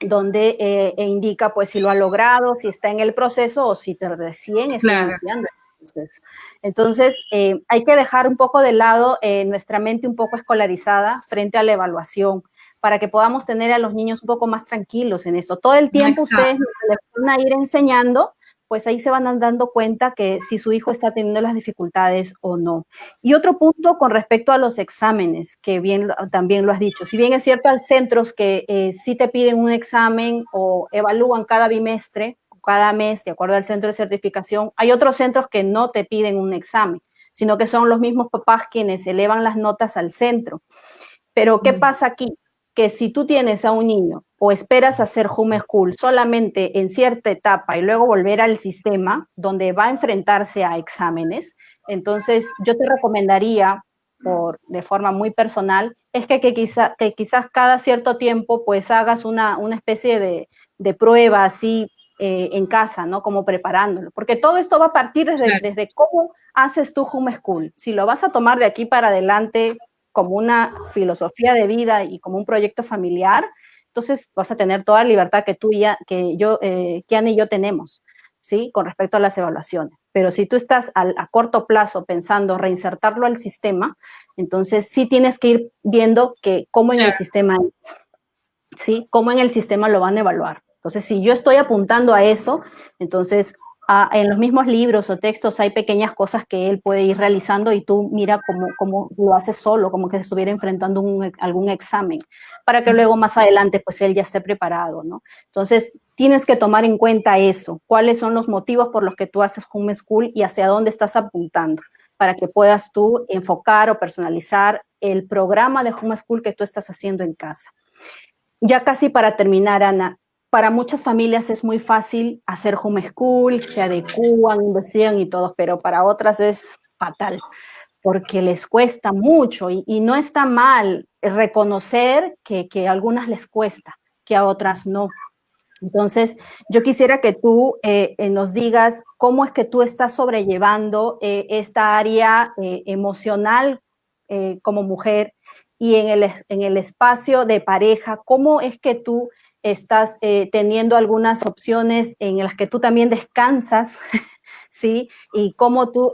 donde indica pues si lo ha logrado, si está en el proceso o si recién está iniciando el proceso. Entonces, hay que dejar un poco de lado nuestra mente un poco escolarizada frente a la evaluación, para que podamos tener a los niños un poco más tranquilos en eso. Todo el tiempo ustedes les van a ir enseñando, pues ahí se van dando cuenta que si su hijo está teniendo las dificultades o no. Y otro punto con respecto a los exámenes, que bien también lo has dicho. Si bien es cierto, hay centros que sí te piden un examen o evalúan cada bimestre, cada mes, de acuerdo al centro de certificación, hay otros centros que no te piden un examen, sino que son los mismos papás quienes elevan las notas al centro. Pero, ¿qué pasa aquí? Que si tú tienes a un niño o esperas hacer homeschool solamente en cierta etapa y luego volver al sistema donde va a enfrentarse a exámenes, entonces yo te recomendaría, de forma muy personal, es que quizás cada cierto tiempo pues hagas una especie de prueba así en casa, ¿no? Como preparándolo. Porque todo esto va a partir desde cómo haces tu homeschool. Si lo vas a tomar de aquí para adelante como una filosofía de vida y como un proyecto familiar, entonces vas a tener toda la libertad que Kiana y yo tenemos, ¿sí? Con respecto a las evaluaciones. Pero si tú estás a corto plazo pensando reinsertarlo al sistema, entonces sí tienes que ir viendo cómo en el sistema es, ¿sí? Cómo en el sistema lo van a evaluar. Entonces, si yo estoy apuntando a eso, entonces en los mismos libros o textos hay pequeñas cosas que él puede ir realizando y tú mira cómo lo hace solo, como que se estuviera enfrentando algún examen, para que luego más adelante pues él ya esté preparado, ¿no? Entonces, tienes que tomar en cuenta eso, cuáles son los motivos por los que tú haces homeschool y hacia dónde estás apuntando, para que puedas tú enfocar o personalizar el programa de homeschool que tú estás haciendo en casa. Ya casi para terminar, Ana, para muchas familias es muy fácil hacer homeschool, se adecúan, investigan y todo, pero para otras es fatal, porque les cuesta mucho y no está mal reconocer que a algunas les cuesta, que a otras no. Entonces, yo quisiera que tú nos digas cómo es que tú estás sobrellevando esta área emocional como mujer y en el espacio de pareja, cómo es que tú estás teniendo algunas opciones en las que tú también descansas, ¿sí? Y cómo tú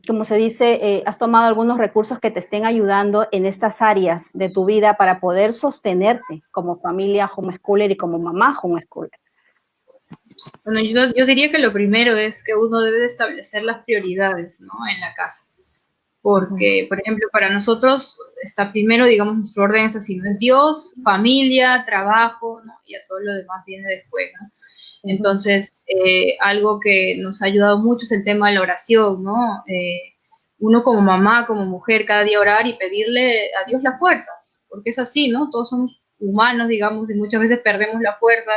como se dice, has tomado algunos recursos que te estén ayudando en estas áreas de tu vida para poder sostenerte como familia homeschooler y como mamá homeschooler. Bueno, yo diría que lo primero es que uno debe de establecer las prioridades, ¿no? En la casa. Porque, por ejemplo, para nosotros está primero, digamos, nuestro orden es así, ¿no? Es Dios, familia, trabajo, ¿no? Y a todo lo demás viene después, ¿no? Entonces, algo que nos ha ayudado mucho es el tema de la oración, ¿no? Uno como mamá, como mujer, cada día orar y pedirle a Dios las fuerzas, porque es así, ¿no? Todos somos humanos, digamos, y muchas veces perdemos la fuerza,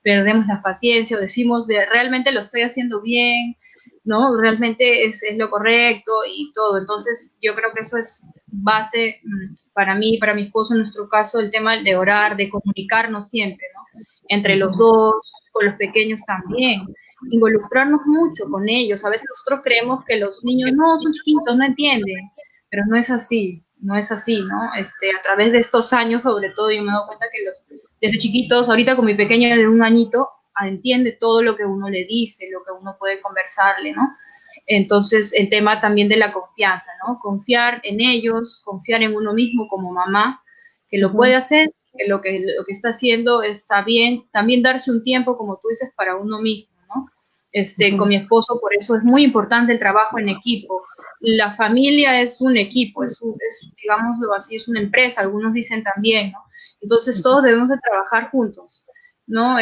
perdemos la paciencia, o decimos, realmente lo estoy haciendo bien, ¿no? Realmente es lo correcto y todo. Entonces, yo creo que eso es base para mí, para mi esposo, en nuestro caso, el tema de orar, de comunicarnos siempre, ¿no? Entre los dos, con los pequeños también, involucrarnos mucho con ellos. A veces nosotros creemos que los niños no son chiquitos, no entienden, pero no es así, no es así, ¿no? A través de estos años, sobre todo, yo me he dado cuenta que desde chiquitos, ahorita con mi pequeña de 1 añito, entiende todo lo que uno le dice, lo que uno puede conversarle, ¿no? Entonces, el tema también de la confianza, ¿no? Confiar en ellos, confiar en uno mismo como mamá, que lo puede hacer, que lo que está haciendo está bien, también darse un tiempo, como tú dices, para uno mismo, ¿no? Con mi esposo, por eso es muy importante el trabajo en equipo. La familia es un equipo, digámoslo así, es una empresa, algunos dicen también, ¿no? Entonces todos debemos de trabajar juntos, ¿no?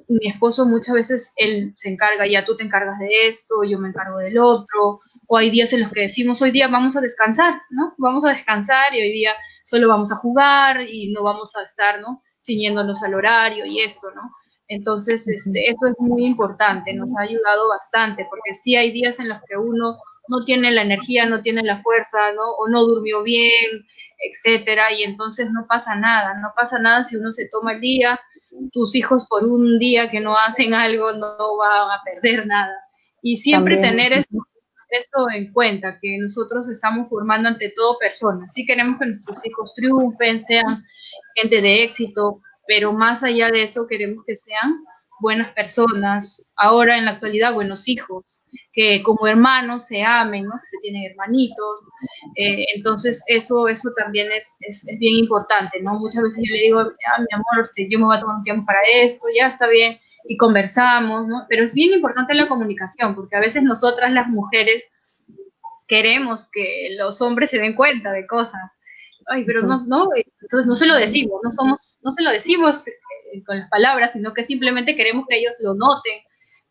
Mi esposo muchas veces él se encarga, ya tú te encargas de esto, yo me encargo del otro, o hay días en los que decimos, hoy día vamos a descansar, ¿no? Vamos a descansar y hoy día solo vamos a jugar y no vamos a estar, ¿no? Ciñéndonos al horario y esto, ¿no? Entonces, eso es muy importante, nos ha ayudado bastante, porque sí hay días en los que uno no tiene la energía, no tiene la fuerza, ¿no? O no durmió bien, etcétera, y entonces no pasa nada si uno se toma el día. Tus hijos por un día que no hacen algo no van a perder nada. Y siempre también tener eso en cuenta, que nosotros estamos formando ante todo personas. Si queremos que nuestros hijos triunfen, sean gente de éxito, pero más allá de eso queremos que sean buenas personas, ahora en la actualidad buenos hijos, que como hermanos se amen, ¿no? Si se tienen hermanitos, entonces eso también es bien importante, ¿no? Muchas veces yo le digo, ah, mi amor, yo me voy a tomar un tiempo para esto, ya está bien, y conversamos, ¿no? Pero es bien importante la comunicación, porque a veces nosotras las mujeres queremos que los hombres se den cuenta de cosas. Ay, pero no, entonces no se lo decimos, no se lo decimos con las palabras, sino que simplemente queremos que ellos lo noten,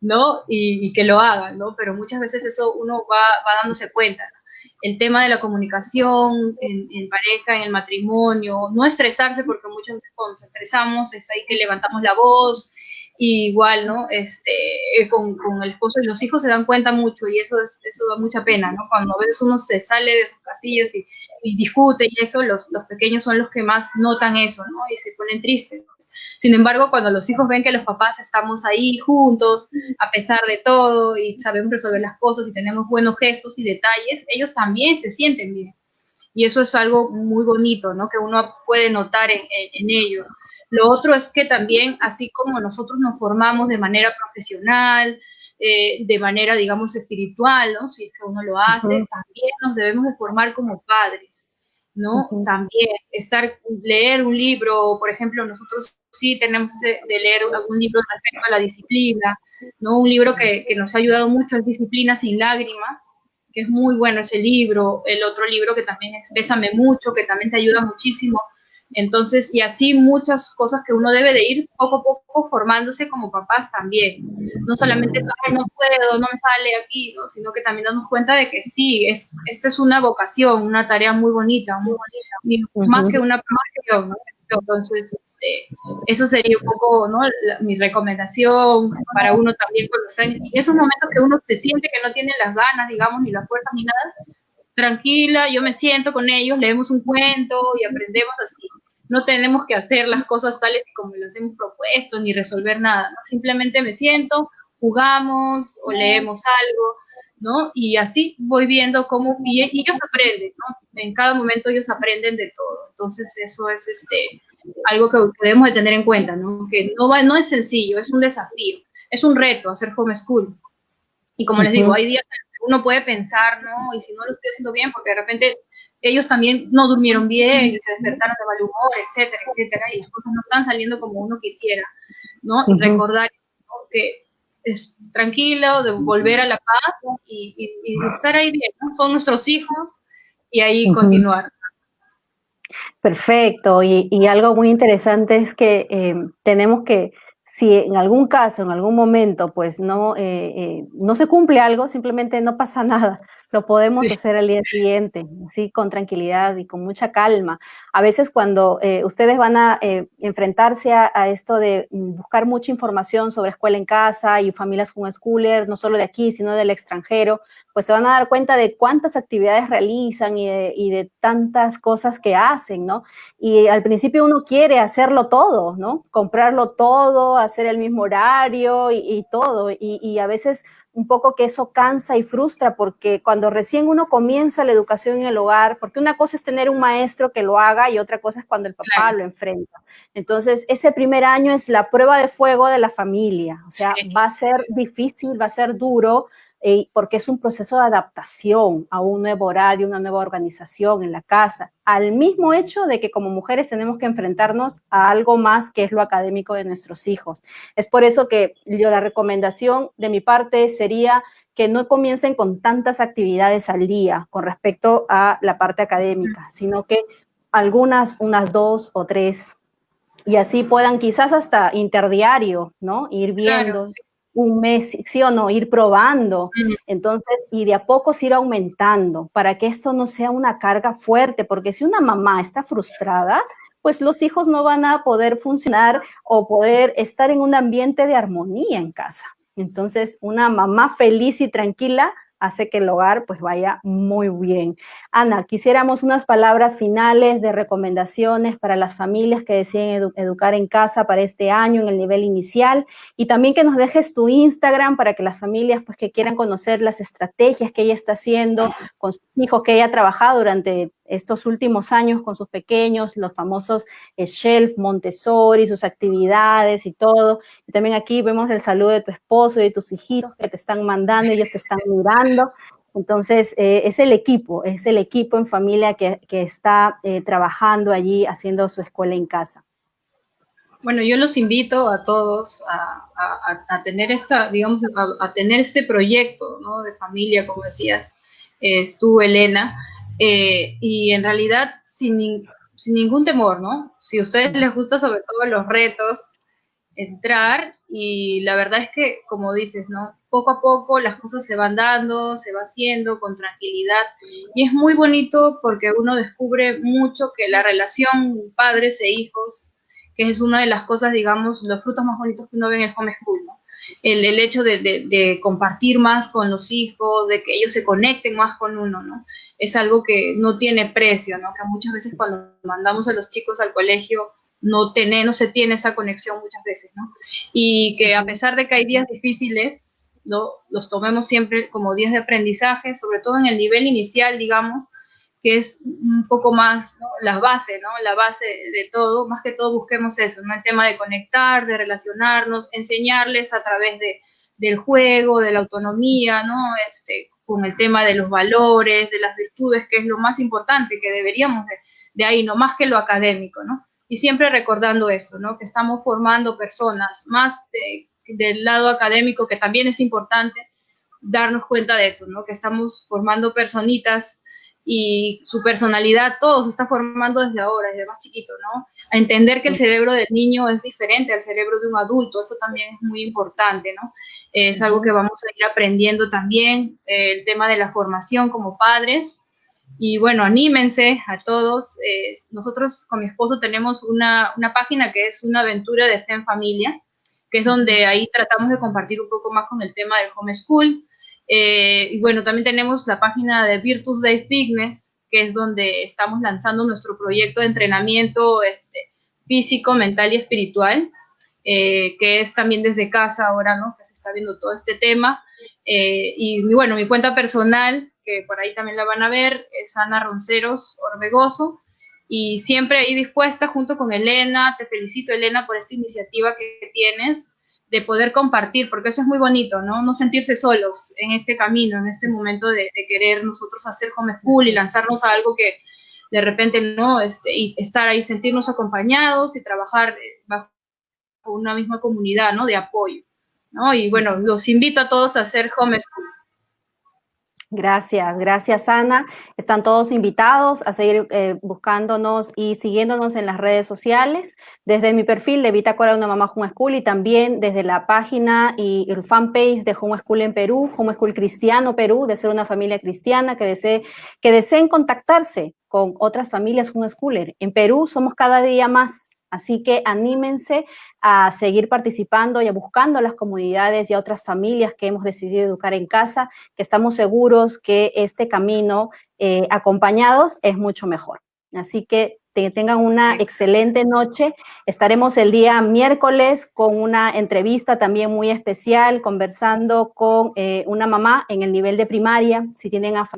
¿no? Y que lo hagan, ¿no? Pero muchas veces eso uno va dándose cuenta, ¿no? El tema de la comunicación en pareja, en el matrimonio, no estresarse, porque muchas veces cuando nos estresamos es ahí que levantamos la voz, y igual, ¿no? Con el esposo y los hijos se dan cuenta mucho y eso da mucha pena, ¿no? Cuando a veces uno se sale de sus casillas y discute y eso, los pequeños son los que más notan eso, ¿no? Y se ponen tristes. Sin embargo, cuando los hijos ven que los papás estamos ahí juntos, a pesar de todo, y sabemos resolver las cosas y tenemos buenos gestos y detalles, ellos también se sienten bien. Y eso es algo muy bonito, ¿no? Que uno puede notar en ellos. Lo otro es que también, así como nosotros nos formamos de manera profesional, de manera, digamos, espiritual, ¿no? Si es que uno lo hace, también nos debemos de formar como padres, ¿no? También leer un libro, por ejemplo, nosotros sí tenemos de leer algún libro respecto a la disciplina, ¿no? Un libro que nos ha ayudado mucho es Disciplina sin lágrimas, que es muy bueno ese libro. El otro libro que también es Bésame mucho, que también te ayuda muchísimo. Entonces, y así muchas cosas que uno debe de ir poco a poco formándose como papás también. No solamente es, ay, no puedo, no me sale aquí, ¿no? Sino que también darnos cuenta de que sí, esta es una vocación, una tarea muy bonita, más que una profesión, ¿no? Entonces, eso sería un poco, ¿no? Mi recomendación para uno también cuando está en esos momentos que uno se siente que no tiene las ganas, digamos, ni la fuerza ni nada, tranquila, yo me siento con ellos, leemos un cuento y aprendemos así. No tenemos que hacer las cosas tales y como las hemos propuesto, ni resolver nada, ¿no? Simplemente me siento, jugamos o leemos algo, ¿no? Y así voy viendo cómo, y ellos aprenden, ¿no? En cada momento ellos aprenden de todo. Entonces eso es algo que debemos de tener en cuenta, ¿no? Que no es sencillo, es un desafío, es un reto hacer homeschool. Y como les digo, hay días que uno puede pensar, ¿no? Y si no lo estoy haciendo bien, porque de repente ellos también no durmieron bien y se despertaron de mal humor, etcétera, etcétera, y las cosas no están saliendo como uno quisiera, ¿no? Y recordar, ¿no? Que es tranquilo, de volver a la paz y estar ahí bien, ¿no? Son nuestros hijos y ahí continuar. Perfecto, y algo muy interesante es que tenemos que, si en algún caso, en algún momento, pues no se cumple algo, simplemente no pasa nada, lo podemos hacer al día siguiente, así con tranquilidad y con mucha calma. A veces cuando ustedes van a enfrentarse a esto de buscar mucha información sobre escuela en casa y familias homeschooler, no solo de aquí, sino del extranjero, pues se van a dar cuenta de cuántas actividades realizan y de tantas cosas que hacen, ¿no? Y al principio uno quiere hacerlo todo, ¿no? Comprarlo todo, hacer el mismo horario y todo. Y a veces un poco que eso cansa y frustra porque cuando recién uno comienza la educación en el hogar, porque una cosa es tener un maestro que lo haga y otra cosa es cuando el papá lo enfrenta. Entonces, ese primer año es la prueba de fuego de la familia. O sea, va a ser difícil, va a ser duro, porque es un proceso de adaptación a un nuevo horario, una nueva organización en la casa, al mismo hecho de que como mujeres tenemos que enfrentarnos a algo más que es lo académico de nuestros hijos. Es por eso que la recomendación de mi parte sería que no comiencen con tantas actividades al día con respecto a la parte académica, sino que unas 2 o 3, y así puedan quizás hasta interdiario, ¿no? Ir viendo. Claro, sí. Un mes, sí o no, ir probando. Entonces, y de a poco ir aumentando para que esto no sea una carga fuerte, porque si una mamá está frustrada, pues los hijos no van a poder funcionar o poder estar en un ambiente de armonía en casa. Entonces, una mamá feliz y tranquila hace que el hogar pues vaya muy bien. Ana, quisiéramos unas palabras finales de recomendaciones para las familias que deciden educar en casa para este año en el nivel inicial, y también que nos dejes tu Instagram para que las familias pues que quieran conocer las estrategias que ella está haciendo con sus hijos, que ella ha trabajado durante estos últimos años con sus pequeños, los famosos Shelf, Montessori, sus actividades y todo. Y también aquí vemos el saludo de tu esposo y de tus hijitos que te están mandando, ellos te están mirando. Entonces, es el equipo en familia que está trabajando allí, haciendo su escuela en casa. Bueno, yo los invito a todos a tener digamos, a tener este proyecto, ¿no? De familia, como decías, tú, Elena, y en realidad sin ningún temor, ¿no? Si a ustedes les gusta sobre todo los retos, entrar, y la verdad es que, como dices, ¿no? Poco a poco las cosas se van dando, se va haciendo con tranquilidad, y es muy bonito porque uno descubre mucho que la relación padres e hijos, que es una de las cosas, digamos, los frutos más bonitos que uno ve en el homeschool, ¿no? El hecho de compartir más con los hijos, de que ellos se conecten más con uno, ¿no? Es algo que no tiene precio, ¿no? Que muchas veces cuando mandamos a los chicos al colegio no se tiene esa conexión muchas veces, ¿no? Y que a pesar de que hay días difíciles, ¿no? Los tomemos siempre como días de aprendizaje, sobre todo en el nivel inicial, digamos, que es un poco más, ¿no? La base, ¿no? La base de todo, más que todo busquemos eso, ¿no? El tema de conectar, de relacionarnos, enseñarles a través del juego, de la autonomía, ¿no? Con el tema de los valores, de las virtudes, que es lo más importante, que deberíamos de ahí, no más que lo académico, ¿no? Y siempre recordando esto, ¿no? Que estamos formando personas, más del lado académico, que también es importante darnos cuenta de eso, ¿no? Que estamos formando personitas y su personalidad, todo se está formando desde ahora, desde más chiquito, ¿no? A entender que el cerebro del niño es diferente al cerebro de un adulto, eso también es muy importante, ¿no? Es algo que vamos a ir aprendiendo también, el tema de la formación como padres. Y bueno, anímense a todos. Nosotros con mi esposo tenemos una página que es una aventura de fe en familia, que es donde ahí tratamos de compartir un poco más con el tema del homeschool. Y bueno, también tenemos la página de Virtus Day Fitness, que es donde estamos lanzando nuestro proyecto de entrenamiento físico, mental y espiritual, que es también desde casa ahora, ¿no? Que se está viendo todo este tema. Y bueno, mi cuenta personal, que por ahí también la van a ver, es Ana Ronceros Orbegoso, y siempre ahí dispuesta junto con Elena. Te felicito, Elena, por esta iniciativa que tienes de poder compartir, porque eso es muy bonito, ¿no? No sentirse solos en este camino, en este momento de querer nosotros hacer homeschool y lanzarnos a algo que de repente no, y estar ahí, sentirnos acompañados y trabajar bajo una misma comunidad, ¿no? De apoyo, ¿no? Y bueno, los invito a todos a hacer homeschool. Gracias Ana. Están todos invitados a seguir buscándonos y siguiéndonos en las redes sociales, desde mi perfil de Bitácora de una Mamá Homeschool y también desde la página y el fanpage de Homeschool en Perú, Homeschool Cristiano Perú, de ser una familia cristiana que deseen contactarse con otras familias homeschooler. En Perú somos cada día más. Así que anímense a seguir participando y a buscando a las comunidades y a otras familias que hemos decidido educar en casa, que estamos seguros que este camino acompañados es mucho mejor. Así que tengan una excelente noche. Estaremos el día miércoles con una entrevista también muy especial, conversando con una mamá en el nivel de primaria. Si tienen a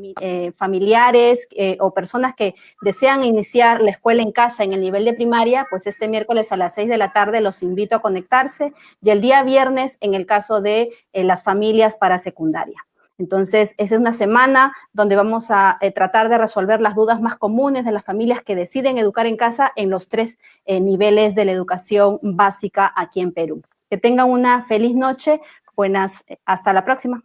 familiares o personas que desean iniciar la escuela en casa en el nivel de primaria, pues este miércoles a las 6 de la tarde los invito a conectarse, y el día viernes en el caso de las familias para secundaria. Entonces, esa es una semana donde vamos a tratar de resolver las dudas más comunes de las familias que deciden educar en casa en los 3 niveles de la educación básica aquí en Perú. Que tengan una feliz noche. Hasta la próxima.